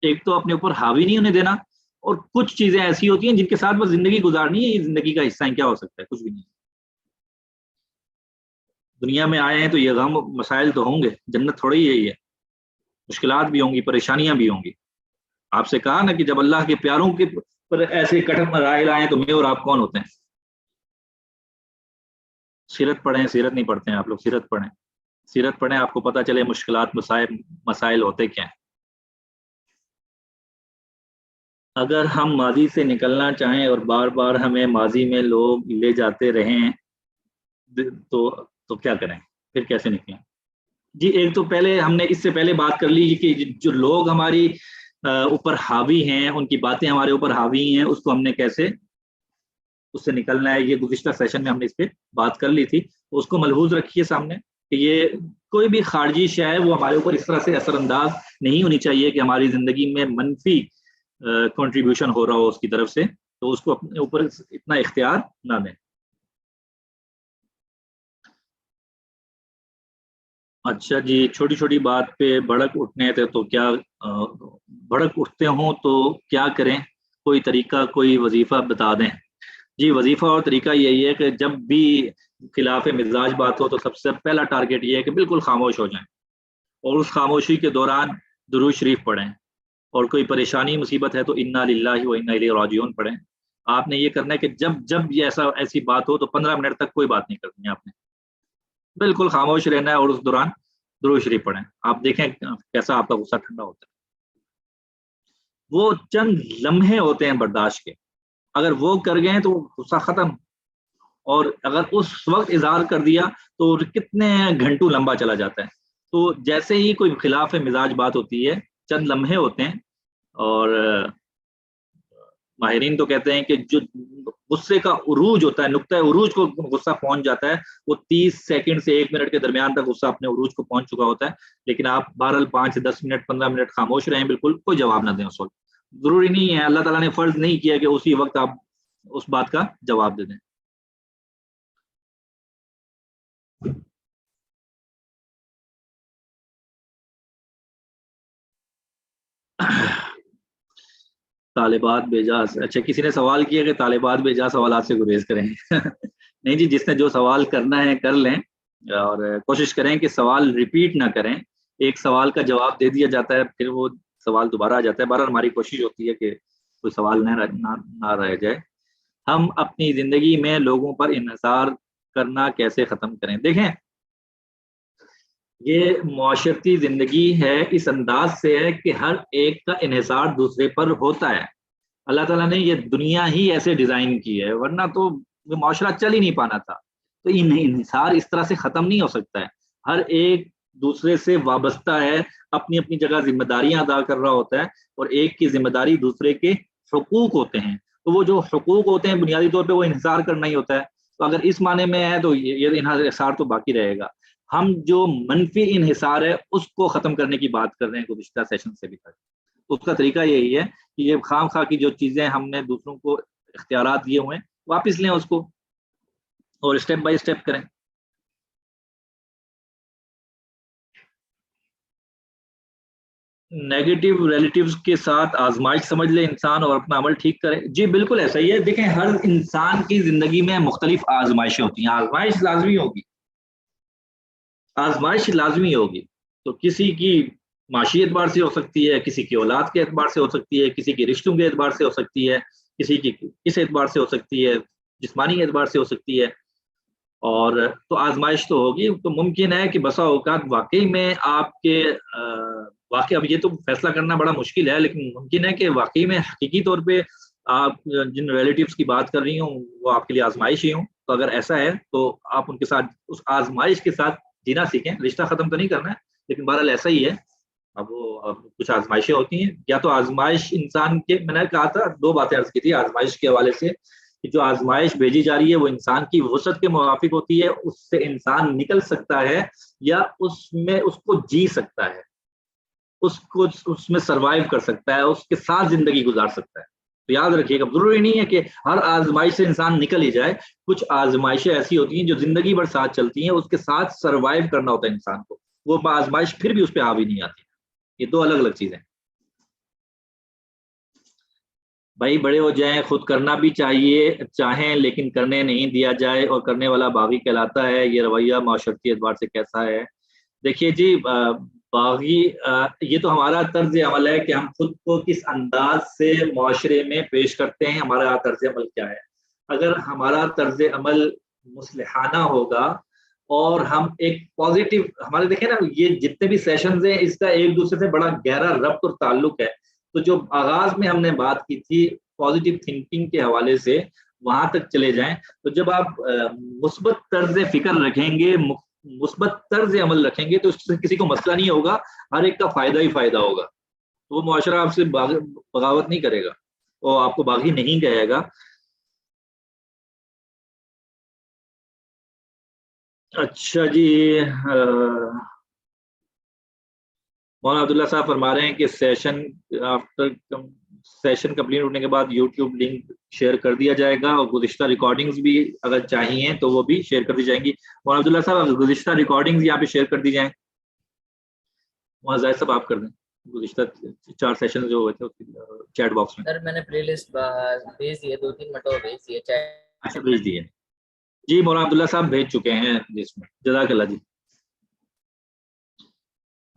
ایک تو اپنے اوپر حاوی نہیں ہونے دینا، اور کچھ چیزیں ایسی ہوتی ہیں جن کے ساتھ بس زندگی گزارنی ہے. یہ زندگی کا حصہ ہے، کیا ہو سکتا ہے؟ کچھ بھی نہیں. دنیا میں آئے ہیں تو یہ غم مسائل تو ہوں گے، جنت تھوڑی ہی ہے. مشکلات بھی ہوں گی، پریشانیاں بھی ہوں گی. آپ سے کہا نا کہ جب اللہ کے پیاروں کے پر ایسے کٹھن مراحل آئے تو میں اور آپ کون ہوتے ہیں؟ سیرت پڑھیں. سیرت نہیں پڑھتے ہیں آپ لوگ؟ سیرت پڑھیں. سیرت پڑھیں، آپ کو پتہ چلے مشکلات مسائل ہوتے کیا ہیں. اگر ہم ماضی سے نکلنا چاہیں اور بار بار ہمیں ماضی میں لوگ لے جاتے رہیں تو کیا کریں؟ پھر کیسے نکلیں؟ جی ایک تو پہلے ہم نے اس سے پہلے بات کر لی کہ جو لوگ ہماری اوپر حاوی ہیں، ان کی باتیں ہمارے اوپر حاوی ہیں، اس کو ہم نے کیسے اس سے نکلنا ہے. یہ گزشتہ سیشن میں ہم نے اس پہ بات کر لی تھی. اس کو ملحوظ رکھیے سامنے کہ یہ کوئی بھی خارجی شے ہے وہ ہمارے اوپر اس طرح سے اثر انداز نہیں ہونی چاہیے کہ ہماری زندگی میں منفی کنٹریبیوشن ہو رہا ہو اس کی طرف سے. تو اس کو اپنے اوپر اتنا اختیار نہ دیں. اچھا جی، چھوٹی چھوٹی بات پہ بھڑک اٹھنے تھے تو کیا بھڑک اٹھتے ہوں تو کیا کریں؟ کوئی طریقہ، کوئی وظیفہ بتا دیں. جی وظیفہ اور طریقہ یہی ہے کہ جب بھی خلاف مزاج بات ہو تو سب سے پہلا ٹارگیٹ یہ ہے کہ بالکل خاموش ہو جائیں، اور اس خاموشی کے دوران درود شریف پڑھیں. اور کوئی پریشانی مصیبت ہے تو انا للہ و انا الیہ راجعون پڑھیں. آپ نے یہ کرنا ہے کہ جب یہ ایسی بات ہو تو 15 منٹ تک کوئی بات نہیں کرنی ہے. آپ نے بالکل خاموش رہنا ہے، اور اس دوران درود شریف پڑھیں. آپ دیکھیں کیسا آپ کا غصہ ٹھنڈا ہوتا ہے. وہ چند لمحے ہوتے ہیں برداشت کے، اگر وہ کر گئے تو غصہ ختم. اور اگر اس وقت اظہار کر دیا تو کتنے گھنٹوں لمبا چلا جاتا ہے. تو جیسے ہی کوئی خلاف مزاج بات ہوتی ہے، چند لمحے ہوتے ہیں، اور ماہرین تو کہتے ہیں کہ جو غصے کا عروج ہوتا ہے، نقطہ عروج کو غصہ پہنچ جاتا ہے، وہ 30 سیکنڈ سے 1 منٹ کے درمیان تک غصہ اپنے عروج کو پہنچ چکا ہوتا ہے. لیکن آپ بہرحال 5 سے 10 منٹ 15 منٹ خاموش رہیں، بالکل کوئی جواب نہ دیں. اس وقت ضروری نہیں ہے، اللہ تعالیٰ نے فرض نہیں کیا کہ اسی وقت آپ اس بات کا جواب دے دیں. طالبات بھیجا. اچھا، کسی نے سوال کیا کہ طالبات بھیجا سوالات سے گریز کریں. نہیں جی، جس نے جو سوال کرنا ہے کر لیں، اور کوشش کریں کہ سوال ریپیٹ نہ کریں. ایک سوال کا جواب دے دیا جاتا ہے، پھر وہ سوال دوبارہ آ جاتا ہے. بہرحال ہماری کوشش ہوتی ہے کہ کوئی سوال نہ رہ جائے. ہم اپنی زندگی میں لوگوں پر انحصار کرنا کیسے ختم کریں؟ دیکھیں، یہ معاشرتی زندگی ہے، اس انداز سے ہے کہ ہر ایک کا انحصار دوسرے پر ہوتا ہے. اللہ تعالیٰ نے یہ دنیا ہی ایسے ڈیزائن کی ہے، ورنہ تو معاشرہ چل ہی نہیں پانا تھا. تو انحصار اس طرح سے ختم نہیں ہو سکتا ہے. ہر ایک دوسرے سے وابستہ ہے، اپنی اپنی جگہ ذمہ داریاں ادا کر رہا ہوتا ہے، اور ایک کی ذمہ داری دوسرے کے حقوق ہوتے ہیں. تو وہ جو حقوق ہوتے ہیں بنیادی طور پہ وہ انحصار کرنا ہی ہوتا ہے. تو اگر اس معنی میں ہے تو یہ انحصار تو باقی رہے گا. ہم جو منفی انحصار ہے اس کو ختم کرنے کی بات کر رہے ہیں گزشتہ سیشن سے بھی تک. اس کا طریقہ یہی ہے کہ یہ خام خواہ کی جو چیزیں ہم نے دوسروں کو اختیارات دیے ہوئے ہیں، واپس لیں اس کو، اور اسٹیپ بائی اسٹیپ کریں. نیگیٹو ریلیٹیوز کے ساتھ آزمائش سمجھ لے انسان اور اپنا عمل ٹھیک کرے. جی بالکل ایسا ہی ہے. دیکھیں ہر انسان کی زندگی میں مختلف آزمائشیں ہوتی ہیں. آزمائش لازمی ہوگی, آزمائش لازمی ہوگی. تو کسی کی معاشی اعتبار سے ہو سکتی ہے, کسی کی اولاد کے اعتبار سے ہو سکتی ہے, کسی کی رشتوں کے اعتبار سے ہو سکتی ہے, کسی کی کس اعتبار سے ہو سکتی ہے, جسمانی اعتبار سے ہو سکتی ہے. اور تو آزمائش تو ہوگی. تو ممکن ہے کہ بسا اوقات واقعی میں آپ کے واقعی, اب یہ تو فیصلہ کرنا بڑا مشکل ہے, لیکن ممکن ہے کہ واقعی میں حقیقی طور پہ آپ جن ریلیٹیوز کی بات کر رہی ہوں وہ آپ کے لیے آزمائش ہی ہوں. تو اگر ایسا ہے تو آپ ان کے ساتھ اس آزمائش کے ساتھ جینا سیکھیں. رشتہ ختم تو نہیں کرنا ہے, لیکن بہرحال ایسا ہی ہے. اب وہ کچھ آزمائشیں ہوتی ہیں, یا تو آزمائش انسان کے, میں نے کہا تھا 2 باتیں عرض کی تھی آزمائش کے حوالے سے, کہ جو آزمائش بھیجی جا رہی ہے وہ انسان کی وسعت کے موافق ہوتی ہے, اس سے انسان نکل سکتا ہے یا اس میں اس کو جی سکتا ہے, اس کو اس میں سروائیو کر سکتا ہے, اس کے ساتھ زندگی گزار سکتا ہے. تو یاد رکھیے گا, ضروری نہیں ہے کہ ہر آزمائش سے انسان نکل ہی جائے. کچھ آزمائشیں ایسی ہوتی ہیں جو زندگی بھر ساتھ چلتی ہیں, اس کے ساتھ سروائیو کرنا ہوتا ہے انسان کو. وہ آزمائش پھر بھی اس پہ حاوی نہیں آتی. یہ 2 الگ الگ چیزیں. بھائی بڑے ہو جائیں, خود کرنا بھی چاہیں لیکن کرنے نہیں دیا جائے اور کرنے والا باغی کہلاتا ہے. یہ رویہ معاشرتی اعتبار سے کیسا ہے؟ دیکھیے جی, باغی یہ تو ہمارا طرز عمل ہے کہ ہم خود کو کس انداز سے معاشرے میں پیش کرتے ہیں, ہمارا طرز عمل کیا ہے. اگر ہمارا طرز عمل مصلحانہ ہوگا اور ہم ایک پازیٹیو, ہمارے دیکھیں نا یہ جتنے بھی سیشنز ہیں اس کا ایک دوسرے سے بڑا گہرا ربط اور تعلق ہے. تو جو آغاز میں ہم نے بات کی تھی پازیٹیو تھنکنگ کے حوالے سے, وہاں تک چلے جائیں. تو جب آپ مثبت طرز فکر رکھیں گے, مثبت طرز عمل رکھیں گے, تو اس سے کسی کو مسئلہ نہیں ہوگا, ہر ایک کا فائدہ ہی فائدہ ہوگا. تو وہ معاشرہ آپ سے بغاوت نہیں کرے گا, وہ آپ کو باغی نہیں کہے گا. اچھا جی, مولانا عبداللہ صاحب فرما رہے ہیں کہ سیشن کمپلیٹ ہونے کے بعد یوٹیوب لنک شیئر کر دیا جائے گا, اور گزشتہ ریکارڈنگز بھی اگر چاہیے تو وہ بھی شیئر کر دی جائیں گی. مولانا عبداللہ صاحب گزشتہ ریکارڈنگز یہاں پہ شیئر کر دی جائیں. مولانا زاہد صاحب آپ کر دیں, گزشتہ 4 سیشن جو ہوئے تھے چیٹ باکس میں. سر میں نے پلے لسٹ بھیج دی ہے, 2-3 منٹ اور بھیج دیے. اچھا بھیج دیے جی, مولانا عبداللہ صاحب بھیج چکے ہیں جس میں, جزاک اللہ جی.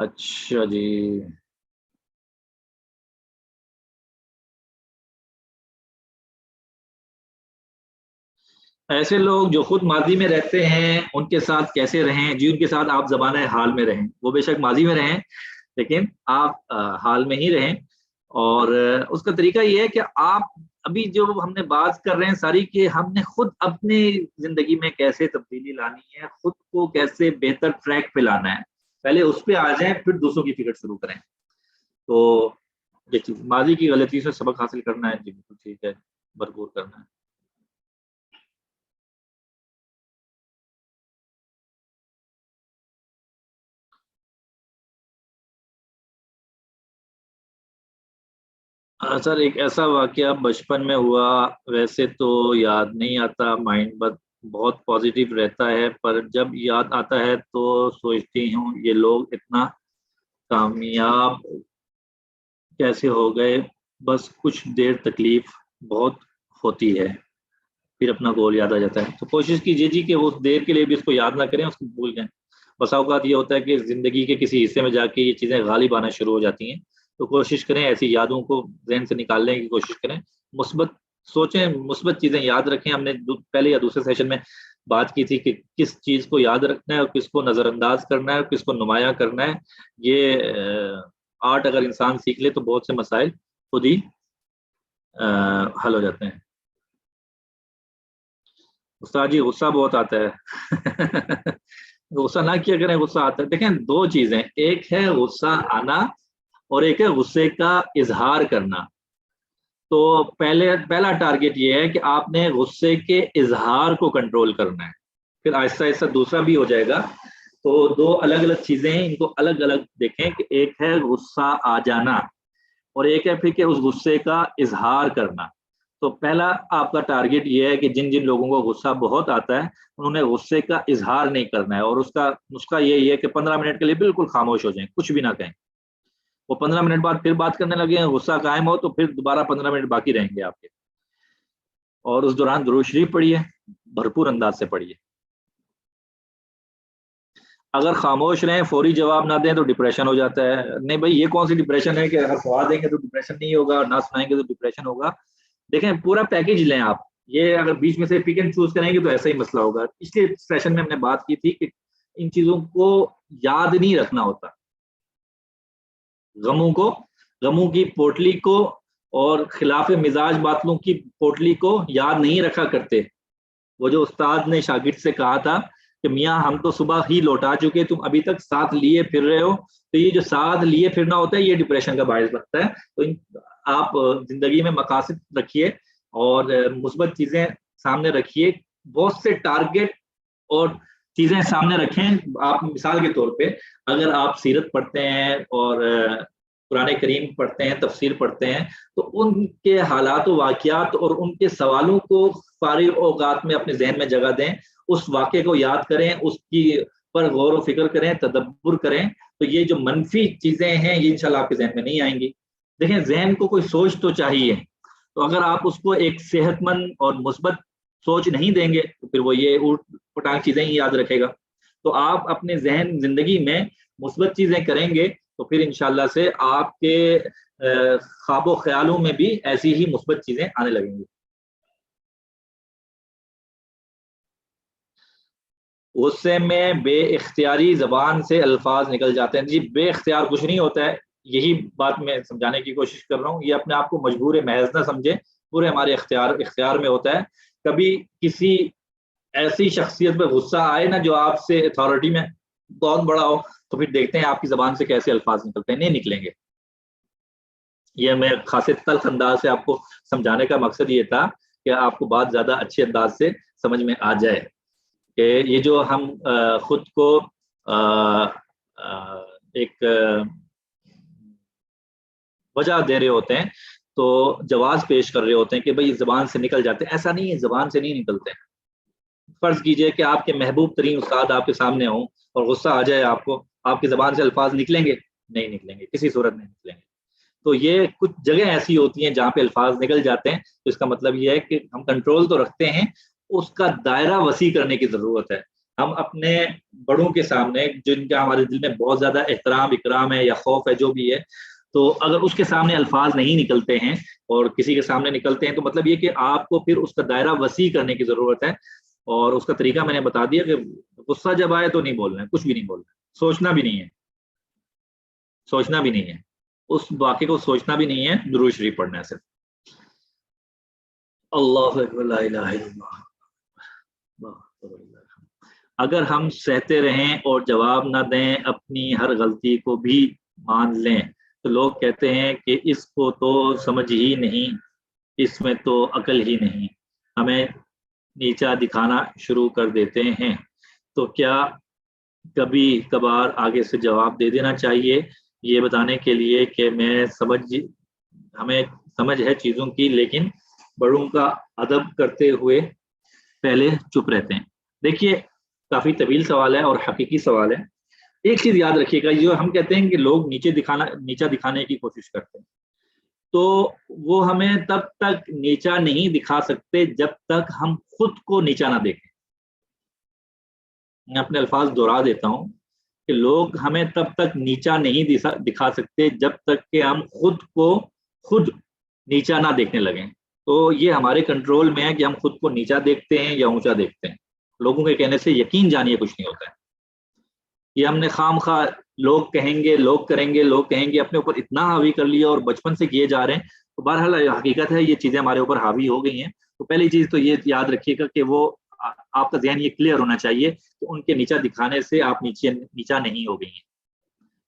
اچھا جی, ایسے لوگ جو خود ماضی میں رہتے ہیں ان کے ساتھ کیسے رہیں؟ جی ان کے ساتھ آپ زمانہ حال میں رہیں. وہ بے شک ماضی میں رہیں لیکن آپ حال میں ہی رہیں. اور اس کا طریقہ یہ ہے کہ آپ ابھی جو ہم نے بات کر رہے ہیں ساری, کہ ہم نے خود اپنی زندگی میں کیسے تبدیلی لانی ہے, خود کو کیسے بہتر ٹریک پہ لانا ہے, پہلے اس پہ آ جائیں پھر دوسروں کی فکر شروع کریں. تو یہ چیز ماضی کی غلطی سے سبق حاصل کرنا ہے. جی بالکل ٹھیک ہے, بھرپور کرنا ہے. سر ایک ایسا واقعہ بچپن میں ہوا, ویسے تو یاد نہیں آتا, مائنڈ بہت پازیٹیو رہتا ہے, پر جب یاد آتا ہے تو سوچتی ہوں یہ لوگ اتنا کامیاب کیسے ہو گئے. بس کچھ دیر تکلیف بہت ہوتی ہے, پھر اپنا گول یاد آ جاتا ہے. تو کوشش کیجیے جی کہ اس دیر کے لیے بھی اس کو یاد نہ کریں, اس کو بھول جائیں. بسا اوقات یہ ہوتا ہے کہ زندگی کے کسی حصے میں جا کے یہ چیزیں غالب آنا شروع ہو جاتی ہیں. تو کوشش کریں ایسی یادوں کو ذہن سے نکالنے کی کوشش کریں, مثبت سوچیں, مثبت چیزیں یاد رکھیں. ہم نے پہلے یا دوسرے سیشن میں بات کی تھی کہ کس چیز کو یاد رکھنا ہے اور کس کو نظر انداز کرنا ہے اور کس کو نمایاں کرنا ہے. یہ آرٹ اگر انسان سیکھ لے تو بہت سے مسائل خود ہی حل ہو جاتے ہیں. استاد جی غصہ بہت آتا ہے. غصہ نہ کیا کریں, غصہ آتا ہے. دیکھیں 2 چیزیں, ایک ہے غصہ آنا اور ایک ہے غصے کا اظہار کرنا. تو پہلا ٹارگیٹ یہ ہے کہ آپ نے غصے کے اظہار کو کنٹرول کرنا ہے, پھر آہستہ آہستہ دوسرا بھی ہو جائے گا. تو 2 الگ الگ چیزیں ہیں, ان کو الگ الگ دیکھیں کہ ایک ہے غصہ آ جانا اور ایک ہے پھر کہ اس غصے کا اظہار کرنا. تو پہلا آپ کا ٹارگیٹ یہ ہے کہ جن جن لوگوں کو غصہ بہت آتا ہے انہوں نے غصے کا اظہار نہیں کرنا ہے, اور اس کا نسخہ یہی ہے کہ 15 منٹ کے لیے بالکل خاموش ہو جائیں, کچھ بھی نہ کہیں. وہ 15 منٹ بعد پھر بات کرنے لگے ہیں, غصہ قائم ہو تو پھر دوبارہ 15 منٹ باقی رہیں گے آپ کے. اور اس دوران درود شریف پڑھیے, بھرپور انداز سے پڑھیے. اگر خاموش رہیں, فوری جواب نہ دیں تو ڈپریشن ہو جاتا ہے. نہیں بھائی, یہ کون سی ڈپریشن ہے کہ اگر سوال دیں گے تو ڈپریشن نہیں ہوگا, نہ سنائیں گے تو ڈپریشن ہوگا. دیکھیں پورا پیکج لیں آپ, یہ اگر بیچ میں سے پک اینڈ چوز کریں گے تو ایسا ہی مسئلہ ہوگا. پچھلے سیشن میں ہم نے بات کی تھی کہ ان چیزوں کو یاد نہیں رکھنا ہوتا, غموں کی پوٹلی کو اور خلاف مزاج باطلوں کی پوٹلی کو یاد نہیں رکھا کرتے. وہ جو استاد نے شاگرد سے کہا تھا کہ میاں ہم تو صبح ہی لوٹا چکے, تم ابھی تک ساتھ لیے پھر رہے ہو, تو یہ جو ساتھ لیے پھرنا ہوتا ہے یہ ڈپریشن کا باعث بنتا ہے. تو آپ زندگی میں مقاصد رکھیے اور مثبت چیزیں سامنے رکھیے, بہت سے ٹارگیٹ اور چیزیں سامنے رکھیں. آپ مثال کے طور پہ اگر آپ سیرت پڑھتے ہیں اور قرآن کریم پڑھتے ہیں, تفسیر پڑھتے ہیں, تو ان کے حالات و واقعات اور ان کے سوالوں کو فارغ اوقات میں اپنے ذہن میں جگہ دیں, اس واقعے کو یاد کریں, اس کی پر غور و فکر کریں, تدبر کریں. تو یہ جو منفی چیزیں ہیں یہ انشاءاللہ آپ کے ذہن میں نہیں آئیں گی. دیکھیں ذہن کو کوئی سوچ تو چاہیے, تو اگر آپ اس کو ایک صحت مند اور مثبت سوچ نہیں دیں گے تو پھر وہ یہ اوٹ پٹانگ چیزیں ہی یاد رکھے گا. تو آپ اپنے ذہن زندگی میں مثبت چیزیں کریں گے تو پھر انشاءاللہ سے آپ کے خواب و خیالوں میں بھی ایسی ہی مثبت چیزیں آنے لگیں گی. غصے میں بے اختیاری زبان سے الفاظ نکل جاتے ہیں. جی بے اختیار کچھ نہیں ہوتا ہے, یہی بات میں سمجھانے کی کوشش کر رہا ہوں. یہ اپنے آپ کو مجبور محض نہ سمجھے, پورے ہمارے اختیار میں ہوتا ہے. کبھی کسی ایسی شخصیت پہ غصہ آئے نا جو آپ سے اتھارٹی میں بہت بڑا ہو, تو پھر دیکھتے ہیں آپ کی زبان سے کیسے الفاظ نکلتے ہیں. نہیں نکلیں گے. یہ میں خاصے تلخ انداز سے آپ کو سمجھانے کا مقصد یہ تھا کہ آپ کو بات زیادہ اچھے انداز سے سمجھ میں آ جائے کہ یہ جو ہم خود کو ایک وجہ دے رہے ہوتے ہیں, تو جواز پیش کر رہے ہوتے ہیں کہ بھئی زبان سے نکل جاتے ہیں. ایسا نہیں ہے, زبان سے نہیں نکلتے. فرض کیجئے کہ آپ کے محبوب ترین استاد آپ کے سامنے ہوں اور غصہ آ جائے آپ کو, آپ کی زبان سے الفاظ نکلیں گے؟ نہیں نکلیں گے, کسی صورت نہیں نکلیں گے. تو یہ کچھ جگہ ایسی ہوتی ہیں جہاں پہ الفاظ نکل جاتے ہیں, تو اس کا مطلب یہ ہے کہ ہم کنٹرول تو رکھتے ہیں, اس کا دائرہ وسیع کرنے کی ضرورت ہے. ہم اپنے بڑوں کے سامنے جن کا ہمارے دل میں بہت زیادہ احترام اکرام ہے یا خوف ہے جو بھی ہے, تو اگر اس کے سامنے الفاظ نہیں نکلتے ہیں اور کسی کے سامنے نکلتے ہیں تو مطلب یہ کہ آپ کو پھر اس کا دائرہ وسیع کرنے کی ضرورت ہے. اور اس کا طریقہ میں نے بتا دیا کہ غصہ جب آئے تو نہیں بولنا ہے, کچھ بھی نہیں بولنا ہے, سوچنا بھی نہیں ہے, اس واقعے کو سوچنا بھی نہیں ہے, درود شریف پڑھنا ہے صرف. اللہ اکبر, لا الہ الا اللہ. اگر ہم سہتے رہیں اور جواب نہ دیں, اپنی ہر غلطی کو بھی مان لیں, تو لوگ کہتے ہیں کہ اس کو تو سمجھ ہی نہیں, اس میں تو عقل ہی نہیں, ہمیں نیچا دکھانا شروع کر دیتے ہیں. تو کیا کبھی کبھار آگے سے جواب دے دینا چاہیے, یہ بتانے کے لیے کہ ہمیں سمجھ ہے چیزوں کی, لیکن بڑوں کا ادب کرتے ہوئے پہلے چپ رہتے ہیں. دیکھیے کافی طویل سوال ہے اور حقیقی سوال ہے. ایک چیز یاد رکھیے گا, جو ہم کہتے ہیں کہ لوگ نیچا دکھانے کی کوشش کرتے ہیں, تو وہ ہمیں تب تک نیچا نہیں دکھا سکتے جب تک ہم خود کو نیچا نہ دیکھیں. میں اپنے الفاظ دوہرا دیتا ہوں کہ لوگ ہمیں تب تک نیچا نہیں دکھا سکتے جب تک کہ ہم خود نیچا نہ دیکھنے لگیں. تو یہ ہمارے کنٹرول میں ہے کہ ہم خود کو نیچا دیکھتے ہیں یا اونچا دیکھتے ہیں. لوگوں کے کہنے سے یقین جانیے کچھ نہیں ہوتا ہے. یہ ہم نے خام خواہ لوگ کہیں گے, لوگ کریں گے, لوگ کہیں گے اپنے اوپر اتنا حاوی کر لیا اور بچپن سے کیے جا رہے ہیں. تو بہرحال حقیقت ہے یہ چیزیں ہمارے اوپر حاوی ہو گئی ہیں. تو پہلی چیز تو یہ یاد رکھیے گا کہ وہ آپ کا ذہن یہ کلیئر ہونا چاہیے کہ ان کے نیچا دکھانے سے آپ نیچا نہیں ہو گئی ہیں.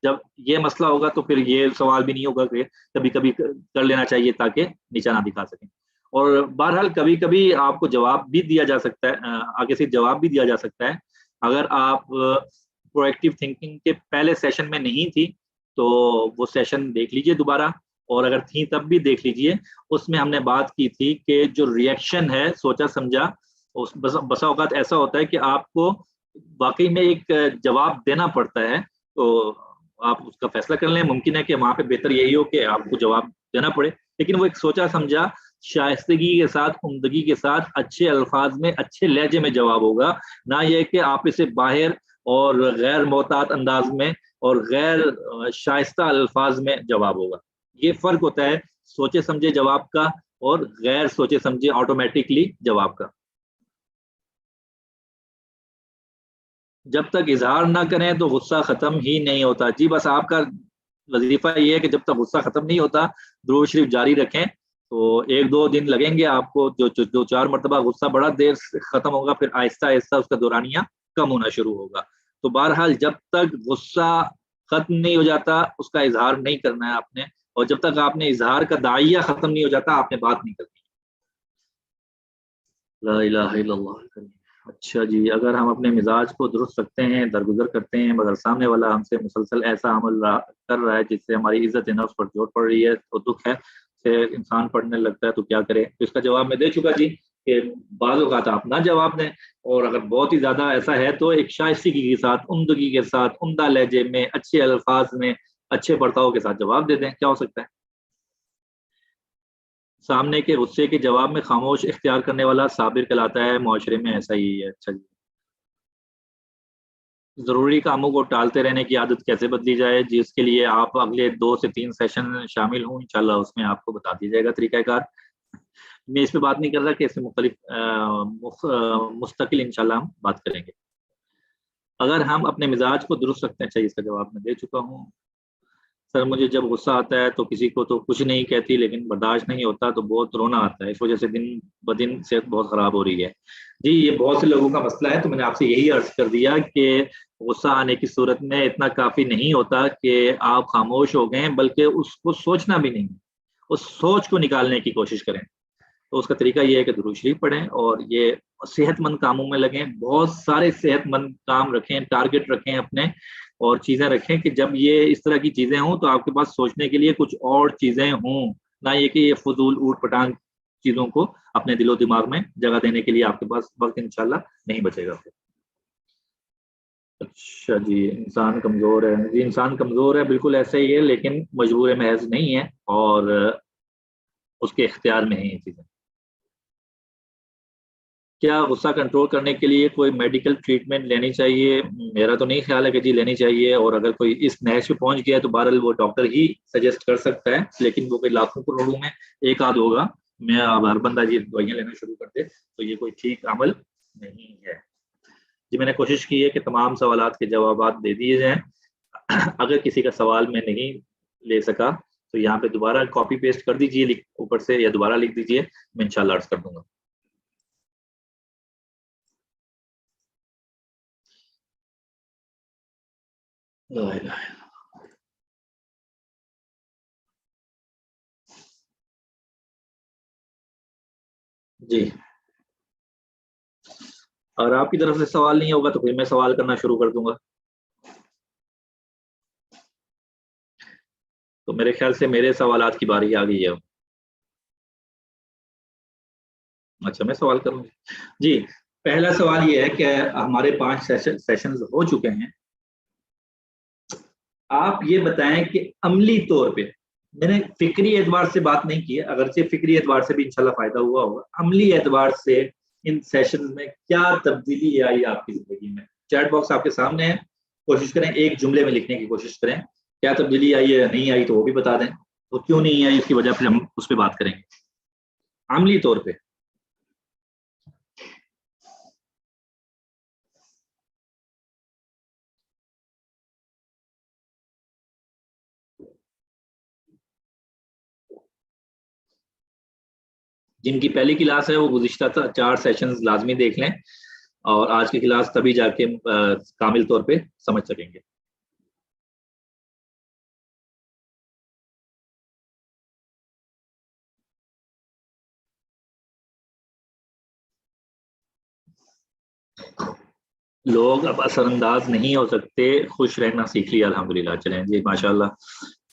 جب یہ مسئلہ ہوگا تو پھر یہ سوال بھی نہیں ہوگا کہ کبھی کبھی کر لینا چاہیے تاکہ نیچا نہ دکھا سکیں. اور بہرحال کبھی کبھی آپ کو جواب بھی دیا جا سکتا ہے, آگے سے جواب بھی دیا جا سکتا ہے. اگر آپ پرو ایکٹیو تھنکنگ کے پہلے سیشن میں نہیں تھی تو وہ سیشن دیکھ لیجئے دوبارہ, اور اگر تھی تب بھی دیکھ لیجئے. اس میں ہم نے بات کی تھی کہ جو ریئیکشن ہے سوچا سمجھا, بسا اوقات ایسا ہوتا ہے کہ آپ کو واقعی میں ایک جواب دینا پڑتا ہے. تو آپ اس کا فیصلہ کر لیں. ممکن ہے کہ وہاں پہ بہتر یہی ہو کہ آپ کو جواب دینا پڑے, لیکن وہ ایک سوچا سمجھا شائستگی کے ساتھ, عمدگی کے ساتھ, اچھے الفاظ میں, اچھے لہجے میں جواب ہوگا, نہ یہ کہ آپ اسے باہر اور غیر محتاط انداز میں اور غیر شائستہ الفاظ میں جواب ہوگا. یہ فرق ہوتا ہے سوچے سمجھے جواب کا اور غیر سوچے سمجھے آٹومیٹکلی جواب کا. جب تک اظہار نہ کریں تو غصہ ختم ہی نہیں ہوتا. جی بس آپ کا وظیفہ یہ ہے کہ جب تک غصہ ختم نہیں ہوتا درود شریف جاری رکھیں. تو 1-2 دن لگیں گے آپ کو, جو 4 مرتبہ غصہ بڑا دیر سے ختم ہوگا, پھر آہستہ آہستہ اس کا دورانیہ کم ہونا شروع ہوگا. تو بہرحال جب تک غصہ ختم نہیں ہو جاتا اس کا اظہار نہیں کرنا ہے آپ نے, اور جب تک آپ نے اظہار کا داعیہ ختم نہیں ہو جاتا آپ نے بات نہیں کرنی. لا الہ الا اللہ. اچھا جی, اگر ہم اپنے مزاج کو درست رکھتے ہیں, درگزر کرتے ہیں, مگر سامنے والا ہم سے مسلسل ایسا عمل کر رہا ہے جس سے ہماری عزت نفس پر چوٹ پڑ رہی ہے تو دکھ ہے سے انسان پڑھنے لگتا ہے, تو کیا کرے؟ تو اس کا جواب میں دے چکا جی کہ بعض اوقات آپ نہ جواب دیں, اور اگر بہت ہی زیادہ ایسا ہے تو ایک شائستگی کے ساتھ, عمدگی کے ساتھ, عمدہ لہجے میں, اچھے الفاظ میں, اچھے برتاؤ کے ساتھ جواب دے دیں. کیا ہو سکتا ہے؟ سامنے کے غصے کے جواب میں خاموش اختیار کرنے والا صابر کہلاتا ہے. معاشرے میں ایسا ہی ہے. اچھا جی, ضروری کاموں کو ٹالتے رہنے کی عادت کیسے بدلی جائے؟ جی اس کے لیے آپ اگلے 2 سے 3 سیشن شامل ہوں انشاءاللہ, اس میں آپ کو بتا دیا جائے گا طریقہ کار. میں اس پہ بات نہیں کر رہا کہ اس میں مختلف مستقل انشاءاللہ ہم بات کریں گے. اگر ہم اپنے مزاج کو درست رکھتے ہیں, چاہیے اس کا جواب میں دے چکا ہوں. سر مجھے جب غصہ آتا ہے تو کسی کو تو کچھ نہیں کہتی, لیکن برداشت نہیں ہوتا تو بہت رونا آتا ہے, اس وجہ سے دن بدن صحت بہت خراب ہو رہی ہے. جی یہ بہت سے لوگوں کا مسئلہ ہے, تو میں نے آپ سے یہی عرض کر دیا کہ غصہ آنے کی صورت میں اتنا کافی نہیں ہوتا کہ آپ خاموش ہو گئے, بلکہ اس کو سوچنا بھی نہیں, اس سوچ کو نکالنے کی کوشش کریں. تو اس کا طریقہ یہ ہے کہ درود شریف پڑھیں اور یہ صحت مند کاموں میں لگیں. بہت سارے صحت مند کام رکھیں, ٹارگٹ رکھیں اپنے, اور چیزیں رکھیں کہ جب یہ اس طرح کی چیزیں ہوں تو آپ کے پاس سوچنے کے لیے کچھ اور چیزیں ہوں, نہ یہ کہ یہ فضول اوٹ پٹانگ چیزوں کو اپنے دل و دماغ میں جگہ دینے کے لیے آپ کے پاس وقت انشاءاللہ نہیں بچے گا. اچھا جی, انسان کمزور ہے. جی انسان کمزور ہے, بالکل ایسا ہی ہے, لیکن مجبور محض نہیں ہے اور اس کے اختیار میں ہیں یہ چیزیں. کیا غصہ کنٹرول کرنے کے لیے کوئی میڈیکل ٹریٹمنٹ لینی چاہیے؟ میرا تو نہیں خیال ہے کہ جی لینی چاہیے, اور اگر کوئی اس نہج پہ پہنچ گیا تو بہرحال وہ ڈاکٹر ہی سجیسٹ کر سکتا ہے, لیکن وہ کوئی لاکھوں کروڑوں میں ایک آدھ ہوگا. میں اب ہر بندہ جی دوائیاں لینا شروع کر دے تو یہ کوئی ٹھیک عمل نہیں ہے. جی میں نے کوشش کی ہے کہ تمام سوالات کے جوابات دے دیے جائیں. اگر کسی کا سوال میں نہیں لے سکا تو یہاں پہ دوبارہ کاپی پیسٹ کر دیجیے اوپر سے, یا دوبارہ لکھ دیجیے, میں انشاءاللہ عرض کر دوں گا. جی اگر آپ کی طرف سے سوال نہیں ہوگا تو پھر میں سوال کرنا شروع کر دوں گا. تو میرے خیال سے میرے سوالات کی باری آ گئی ہے. اچھا میں سوال کروں. جی پہلا سوال یہ ہے کہ ہمارے 5 سیشنز ہو چکے ہیں. آپ یہ بتائیں کہ عملی طور پہ, میں نے فکری اعتبار سے بات نہیں کی ہے, اگرچہ فکری اعتبار سے بھی انشاءاللہ فائدہ ہوا ہوگا, عملی اعتبار سے ان سیشنز میں کیا تبدیلی آئی آپ کی زندگی میں؟ چیٹ باکس آپ کے سامنے ہے, کوشش کریں ایک جملے میں لکھنے کی کوشش کریں. کیا تبدیلی آئی ہے, نہیں آئی تو وہ بھی بتا دیں, تو کیوں نہیں آئی اس کی وجہ پھر ہم اس پہ بات کریں گے. عملی طور پہ جن کی پہلی کلاس ہے وہ گزشتہ 4 سیشنز لازمی دیکھ لیں, اور آج کی کلاس تبھی جا کے کامل طور پہ سمجھ سکیں گے. لوگ اب اثر انداز نہیں ہو سکتے, خوش رہنا سیکھ لیا الحمدللہ. چلیں جی ماشاءاللہ,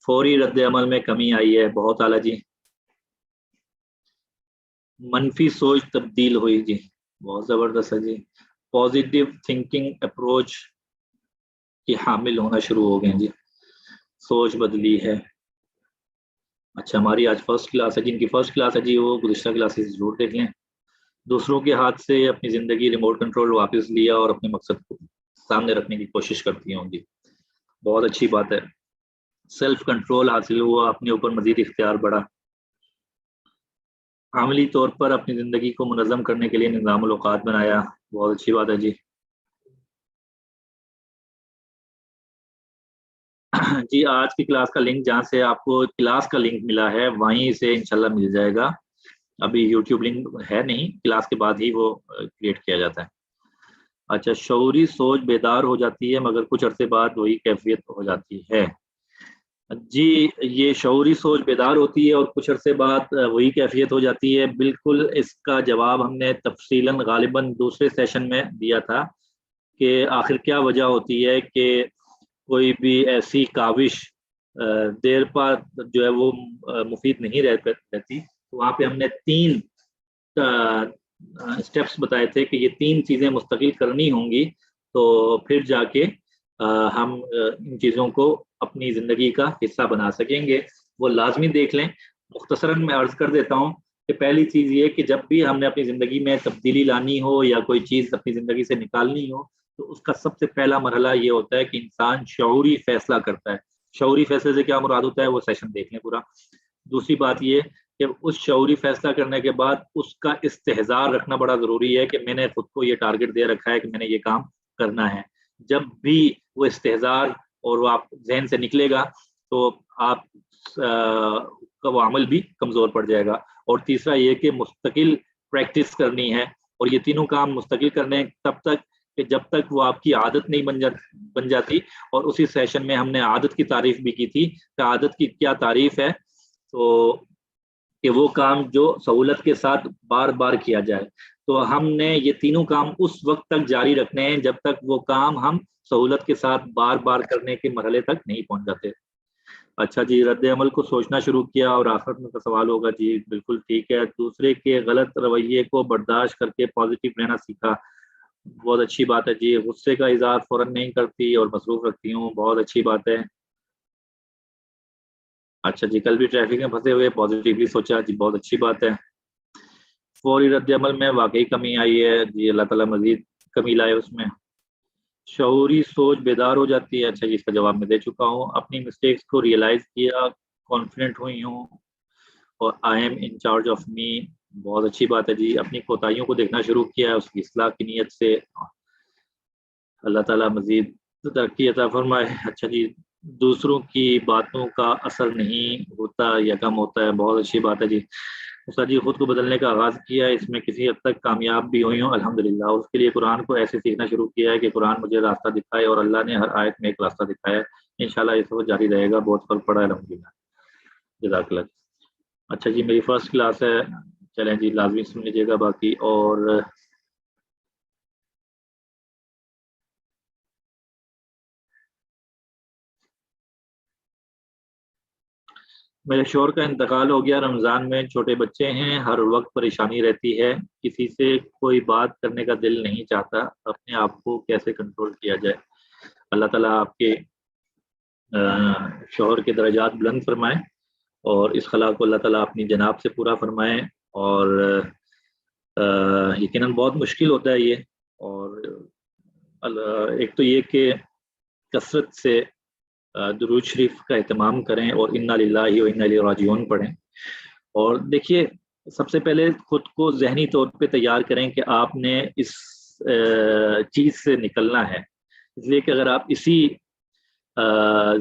فوری رد عمل میں کمی آئی ہے, بہت اعلیٰ جی. منفی سوچ تبدیل ہوئی, جی بہت زبردست ہے جی. پازیٹیو تھنکنگ اپروچ کی حامل ہونا شروع ہو گئے جی. سوچ بدلی ہے. اچھا ہماری آج فرسٹ کلاس ہے، جن کی فرسٹ کلاس ہے جی وہ گزشتہ کلاسز ضرور دیکھ لیں. دوسروں کے ہاتھ سے اپنی زندگی ریموٹ کنٹرول واپس لیا اور اپنے مقصد کو سامنے رکھنے کی کوشش کرتی ہوں گی. بہت اچھی بات ہے. سیلف کنٹرول حاصل ہوا، اپنے اوپر مزید اختیار بڑھا. عملی طور پر اپنی زندگی کو منظم کرنے کے لیے نظام الاوقات بنایا. بہت اچھی بات ہے جی. جی آج کی کلاس کا لنک جہاں سے آپ کو کلاس کا لنک ملا ہے وہیں سے انشاءاللہ مل جائے گا. ابھی یوٹیوب لنک ہے نہیں، کلاس کے بعد ہی وہ کریٹ کیا جاتا ہے. اچھا شعوری سوچ بیدار ہو جاتی ہے مگر کچھ عرصے بعد وہی کیفیت ہو جاتی ہے. جی یہ شعوری سوچ بیدار ہوتی ہے اور کچھ عرصے بعد وہی کیفیت ہو جاتی ہے. بالکل اس کا جواب ہم نے تفصیلاً غالباً دوسرے سیشن میں دیا تھا کہ آخر کیا وجہ ہوتی ہے کہ کوئی بھی ایسی کاوش دیر پا جو ہے وہ مفید نہیں رہتی. وہاں پہ ہم نے 3 اسٹیپس بتائے تھے کہ یہ 3 چیزیں مستقل کرنی ہوں گی تو پھر جا کے ہم ان چیزوں کو اپنی زندگی کا حصہ بنا سکیں گے. وہ لازمی دیکھ لیں. مختصراً میں عرض کر دیتا ہوں کہ پہلی چیز یہ کہ جب بھی ہم نے اپنی زندگی میں تبدیلی لانی ہو یا کوئی چیز اپنی زندگی سے نکالنی ہو تو اس کا سب سے پہلا مرحلہ یہ ہوتا ہے کہ انسان شعوری فیصلہ کرتا ہے. شعوری فیصلے سے کیا مراد ہوتا ہے وہ سیشن دیکھ لیں پورا. دوسری بات یہ کہ اس شعوری فیصلہ کرنے کے بعد اس کا استحضار رکھنا بڑا ضروری ہے کہ میں نے خود کو یہ ٹارگٹ دے رکھا ہے کہ میں نے یہ کام کرنا ہے. جب بھی وہ استحضار اور وہ آپ ذہن سے نکلے گا تو آپ کا وہ عمل بھی کمزور پڑ جائے گا. اور تیسرا یہ کہ مستقل پریکٹس کرنی ہے اور یہ تینوں کام مستقل کرنے تب تک کہ جب تک وہ آپ کی عادت نہیں بن جاتی. اور اسی سیشن میں ہم نے عادت کی تعریف بھی کی تھی کہ عادت کی کیا تعریف ہے تو کہ وہ کام جو سہولت کے ساتھ بار بار کیا جائے. تو ہم نے یہ تینوں کام اس وقت تک جاری رکھنے ہیں جب تک وہ کام ہم سہولت کے ساتھ بار بار کرنے کے مرحلے تک نہیں پہنچ جاتے. اچھا جی رد عمل کو سوچنا شروع کیا اور آخرت میں کا سوال ہوگا. جی بالکل ٹھیک ہے. دوسرے کے غلط رویے کو برداشت کر کے پازیٹیو رہنا سیکھا. بہت اچھی بات ہے جی. غصے کا اظہار فوراً نہیں کرتی اور مصروف رکھتی ہوں. بہت اچھی بات ہے. اچھا جی کل بھی ٹریفک میں پھنسے ہوئے پازیٹیولی سوچا. جی بہت اچھی بات ہے. فوری رد عمل میں واقعی کمی آئی ہے. جی اللہ تعالیٰ مزید کمی لائے اس میں. شعوری سوچ بیدار ہو جاتی ہے. اچھا جی اس کا جواب میں دے چکا ہوں. اپنی مسٹیکس کو ریئلائز کیا، کانفیڈنٹ ہوئی ہوں اور I am in charge of me. بہت اچھی بات ہے جی. اپنی کوتاہیوں کو دیکھنا شروع کیا اس کی اصلاح کی نیت سے. اللہ تعالیٰ مزید ترقی عطا فرمائے. اچھا جی دوسروں کی باتوں کا اثر نہیں ہوتا یا کم ہوتا ہے. بہت اچھی بات ہے جی. استاد جی خود کو بدلنے کا آغاز کیا ہے، اس میں کسی حد تک کامیاب بھی ہوئی ہوں الحمدللہ. اس کے لیے قرآن کو ایسے سیکھنا شروع کیا ہے کہ قرآن مجھے راستہ دکھائے اور اللہ نے ہر آیت میں ایک راستہ دکھایا ہے. انشاءاللہ اس وقت جاری رہے گا. بہت فرق پڑا ہے الحمدللہ. جزاک اللہ. اچھا جی میری فرسٹ کلاس ہے. چلیں جی لازمی سن لیجیے گا باقی. اور میرے شوہر کا انتقال ہو گیا رمضان میں. چھوٹے بچے ہیں، ہر وقت پریشانی رہتی ہے. کسی سے کوئی بات کرنے کا دل نہیں چاہتا. اپنے آپ کو کیسے کنٹرول کیا جائے؟ اللہ تعالیٰ آپ کے شوہر کے درجات بلند فرمائے اور اس خلا کو اللہ تعالیٰ اپنی جناب سے پورا فرمائے. اور یقیناً بہت مشکل ہوتا ہے یہ. اور ایک تو یہ کہ کثرت سے درود شریف کا اہتمام کریں اور انا للہ و انا الیہ راجعون پڑھیں. اور دیکھیے سب سے پہلے خود کو ذہنی طور پہ تیار کریں کہ آپ نے اس چیز سے نکلنا ہے. اس لیے کہ اگر آپ اسی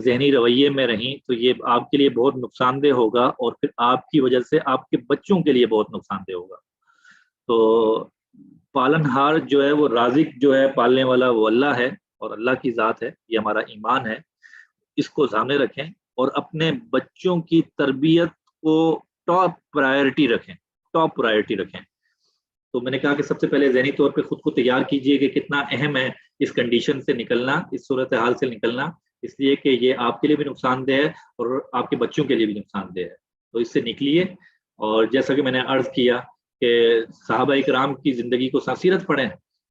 ذہنی رویے میں رہیں تو یہ آپ کے لیے بہت نقصان دہ ہوگا اور پھر آپ کی وجہ سے آپ کے بچوں کے لیے بہت نقصان دہ ہوگا. تو پالن ہار جو ہے وہ رازق جو ہے پالنے والا وہ اللہ ہے اور اللہ کی ذات ہے. یہ ہمارا ایمان ہے. اس کو سامنے رکھیں اور اپنے بچوں کی تربیت کو ٹاپ پرائرٹی رکھیں. ٹاپ پرائرٹی رکھیں. تو میں نے کہا کہ سب سے پہلے ذہنی طور پہ خود کو تیار کیجئے کہ کتنا اہم ہے اس کنڈیشن سے نکلنا، اس صورتحال سے نکلنا. اس لیے کہ یہ آپ کے لیے بھی نقصان دہ ہے اور آپ کے بچوں کے لیے بھی نقصان دہ ہے. تو اس سے نکلیے. اور جیسا کہ میں نے عرض کیا کہ صحابہ اکرام کی زندگی کو سیرت پڑھیں.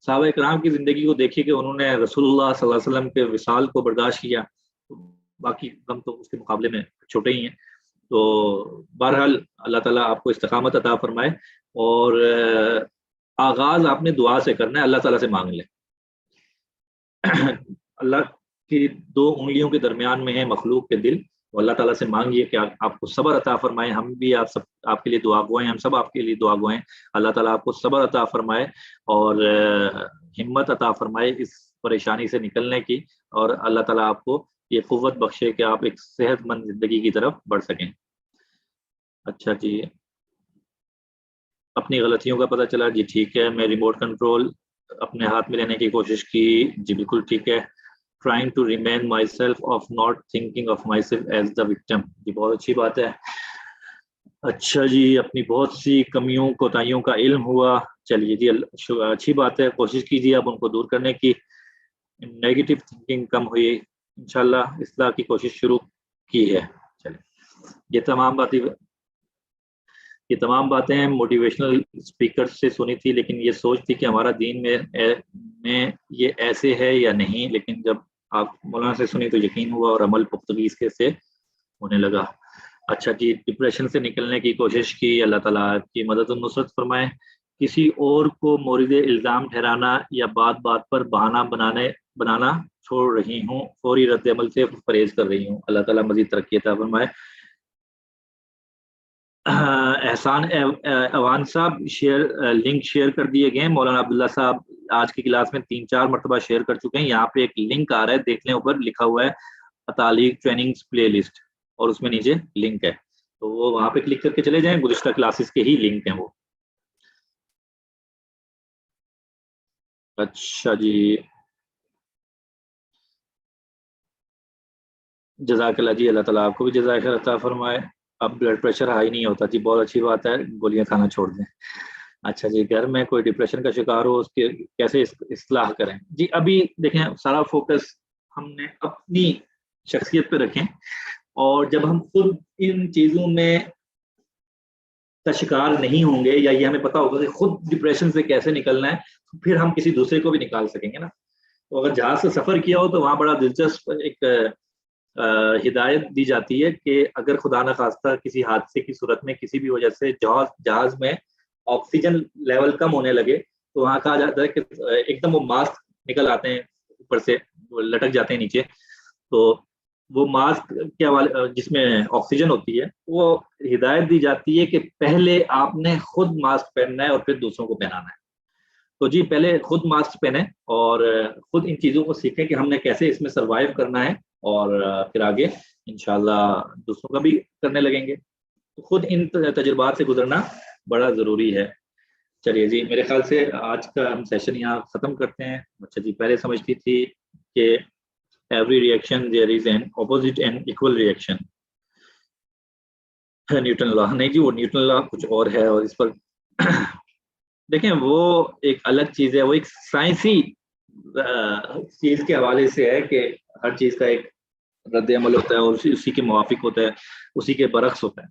صحابہ اکرام کی زندگی کو دیکھیے کہ انہوں نے رسول اللہ صلی اللہ علیہ وسلم کے وصال کو برداشت کیا. باقی غم تو اس کے مقابلے میں چھوٹے ہی ہیں. تو بہرحال اللہ تعالیٰ آپ کو استقامت عطا فرمائے, اور آغاز آپ نے دعا سے کرنا ہے, اللہ تعالیٰ سے مانگ لیں. اللہ کی 2 انگلیوں کے درمیان میں ہے مخلوق کے دل, تو اللہ تعالیٰ سے مانگیے کہ آپ کو صبر عطا فرمائے. ہم بھی آپ کے لیے دعا گو ہیں, ہم سب آپ کے لیے دعا گو ہیں. اللہ تعالیٰ آپ کو صبر عطا فرمائے اور ہمت عطا فرمائے اس پریشانی سے نکلنے کی, اور اللہ تعالیٰ آپ کو یہ قوت بخشے کہ آپ ایک صحت مند زندگی کی طرف بڑھ سکیں. اچھا جی, اپنی غلطیوں کا پتہ چلا, جی ٹھیک ہے. میں ریموٹ کنٹرول اپنے ہاتھ میں لینے کی کوشش کی, جی بالکل ٹھیک ہے. trying to remain myself of not thinking of myself as the victim, جی بہت اچھی بات ہے. اچھا جی, اپنی بہت سی کمیوں کوتاہیوں کا علم ہوا, چلیے جی اچھی بات ہے. کوشش کیجیے آپ ان کو دور کرنے کی. نیگیٹو تھنکنگ کم ہوئی, انشاءاللہ اصلاح کی کوشش شروع کی ہے. چلیے, یہ تمام باتیں موٹیویشنل اسپیکر سے سنی تھی, لیکن یہ سوچ تھی کہ ہمارا دین میں یہ ایسے ہے یا نہیں. لیکن جب آپ مولانا سے سنی تو یقین ہوا اور عمل پختگی اس کے سے ہونے لگا. اچھا جی, ڈپریشن سے نکلنے کی کوشش کی, اللہ تعالیٰ آپ کی مدد و نصرت فرمائے. کسی اور کو مورد الزام ٹھہرانا یا بات بات پر بہانہ بنانا چھوڑ رہی ہوں, فوری رد عمل سے پرہیز کر رہی ہوں. اللہ تعالیٰ مزید ترقی عطا فرمائے. احسان اوان صاحب لنک شیئر کر دیے گئے. مولانا عبداللہ صاحب آج کی کلاس میں 3-4 مرتبہ شیئر کر چکے ہیں. یہاں پہ ایک لنک آ رہا ہے, دیکھ لیں, اوپر لکھا ہوا ہے تعلیق ٹریننگز پلے لسٹ, اور اس میں نیچے لنک ہے, تو وہ وہاں پہ کلک کر کے چلے جائیں. گزشتہ کلاسز کے ہی لنک ہیں وہ. اچھا جی, جزاک اللہ جی, اللہ تعالیٰ آپ کو بھی جزائے خیر عطا فرمائے. اب بلڈ پریشر ہائی نہیں ہوتا, جی بہت اچھی بات ہے, گولیاں کھانا چھوڑ دیں. اچھا جی, گھر میں کوئی ڈپریشن کا شکار ہو, اس کے کیسے اصلاح کریں. جی ابھی دیکھیں, سارا فوکس ہم نے اپنی شخصیت پہ رکھیں, اور جب ہم خود ان چیزوں میں کا شکار نہیں ہوں گے, یا یہ ہمیں پتا ہوگا کہ خود ڈپریشن سے کیسے نکلنا ہے, تو پھر ہم کسی دوسرے کو بھی نکال سکیں گے نا. تو اگر جہاز سے سفر کیا ہو تو وہاں بڑا دلچسپ ایک ہدایت دی جاتی ہے کہ اگر خدا نخواستہ کسی حادثے کی صورت میں کسی بھی وجہ سے جہاز میں آکسیجن لیول کم ہونے لگے, تو وہاں کہا جاتا ہے کہ ایک دم وہ ماسک نکل آتے ہیں اوپر سے, لٹک جاتے ہیں نیچے. تو وہ ماسک کے حوالے جس میں آکسیجن ہوتی ہے, وہ ہدایت دی جاتی ہے کہ پہلے آپ نے خود ماسک پہننا ہے اور پھر دوسروں کو پہنانا ہے. تو جی پہلے خود ماسک پہنیں اور خود ان چیزوں کو سیکھیں کہ ہم نے کیسے اس میں سروائیو کرنا ہے, اور پھر آگے انشاءاللہ دوسروں کا بھی کرنے لگیں گے. تو خود ان تجربات سے گزرنا بڑا ضروری ہے. چلیے جی, میرے خیال سے آج کا ہم سیشن یہاں ختم کرتے ہیں. اچھا جی, پہلے سمجھتی تھی کہ every reaction there is an opposite and equal reaction, Newton law. نہیں جی, وہ نیوٹن لا کچھ اور ہے, اور اس پر دیکھیں وہ ایک الگ چیز ہے. وہ ایک سائنسی چیز کے حوالے سے ہے کہ ہر چیز کا ایک رد عمل ہوتا ہے اور اسی کے موافق ہوتا ہے, اسی کے برعکس ہوتا ہے.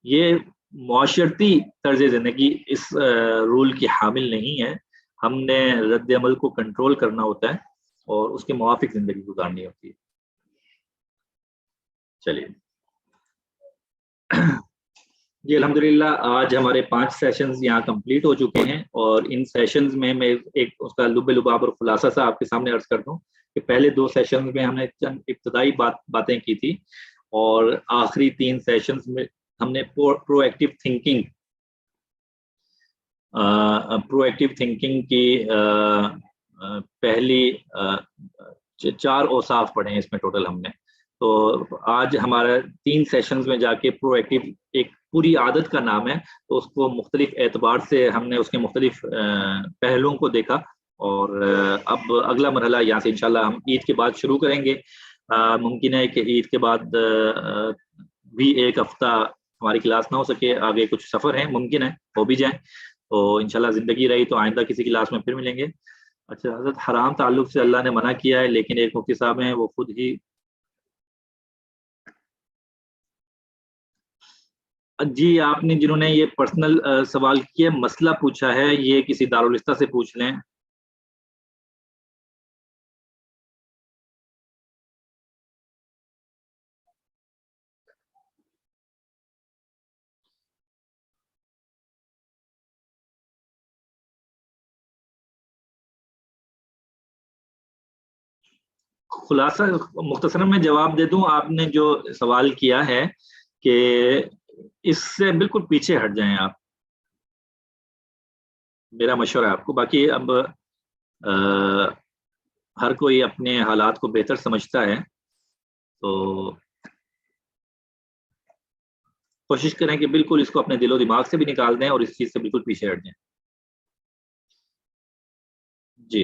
یہ معاشرتی طرز زندگی اس رول کی حامل نہیں ہے. ہم نے رد عمل کو کنٹرول کرنا ہوتا ہے اور اس کے موافق زندگی گزارنی ہوتی ہے. چلیے جی, الحمدللہ آج ہمارے 5 سیشنز یہاں کمپلیٹ ہو چکے ہیں, اور ان سیشنز میں ایک اس کا لب لباب اور خلاصہ سا آپ کے سامنے عرض کر دوں کہ پہلے 2 سیشنز میں ہم نے چند ابتدائی باتیں کی تھی, اور آخری 3 سیشنز میں ہم نے پرو ایکٹیو تھنکنگ کی پہلی 4 اوصاف پڑھے ہیں اس میں ٹوٹل ہم نے. تو آج ہمارا 3 سیشنز میں جا کے پرو ایکٹیو ایک پوری عادت کا نام ہے, تو اس کو مختلف اعتبار سے ہم نے اس کے مختلف پہلوؤں کو دیکھا, اور اب اگلا مرحلہ یہاں سے انشاءاللہ ہم عید کے بعد شروع کریں گے. ممکن ہے کہ عید کے بعد بھی ایک ہفتہ ہماری کلاس نہ ہو سکے, آگے کچھ سفر ہیں, ممکن ہے ہو بھی جائیں. تو انشاءاللہ زندگی رہی تو آئندہ کسی کلاس میں پھر ملیں گے. اچھا, حضرت حرام تعلق سے اللہ نے منع کیا ہے, لیکن ایک مفتی صاحب ہیں وہ خود ہی جی, آپ نے جنہوں نے یہ پرسنل سوال کیا, مسئلہ پوچھا ہے, یہ کسی دارالفتہ سے پوچھ لیں. خلاصہ مختصراً میں جواب دے دوں. آپ نے جو سوال کیا ہے کہ اس سے بالکل پیچھے ہٹ جائیں آپ, میرا مشورہ ہے آپ کو. باقی اب ہر کوئی اپنے حالات کو بہتر سمجھتا ہے, تو کوشش کریں کہ بالکل اس کو اپنے دل و دماغ سے بھی نکال دیں اور اس چیز سے بالکل پیچھے ہٹ جائیں. جی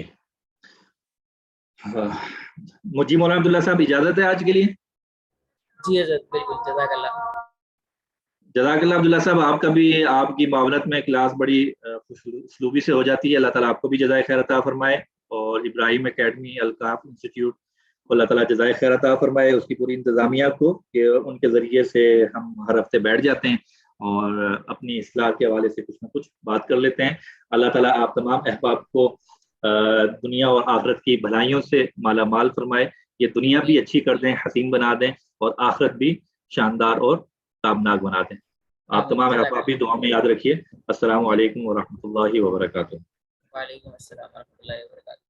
مجھے مولانا عبداللہ صاحب اجازت ہے آج کے لیے؟ جی حضرت بالکل, جزاک اللہ. جزاک اللہ عبداللہ صاحب, آپ کا بھی, آپ کی معاونت میں کلاس بڑی اسلوبی سے ہو جاتی ہے. اللہ تعالیٰ آپ کو بھی جزائے خیر عطا فرمائے, اور ابراہیم اکیڈمی الکاف انسٹیٹیوٹ کو اللہ تعالیٰ جزائے خیر عطا فرمائے, اس کی پوری انتظامیہ کو, کہ ان کے ذریعے سے ہم ہر ہفتے بیٹھ جاتے ہیں اور اپنی اصلاح کے حوالے سے کچھ نہ کچھ بات کر لیتے ہیں. اللہ تعالیٰ آپ تمام احباب کو دنیا اور آخرت کی بھلائیوں سے مالا مال فرمائے, یہ دنیا بھی اچھی کر دیں, حسین بنا دیں, اور آخرت بھی شاندار اور تابناک بنا دیں. آپ تمام احباب بھی دعا میں یاد رکھیے. السلام علیکم ورحمۃ اللہ وبرکاتہ. وعلیکم السلام ورحمۃ اللہ وبرکاتہ.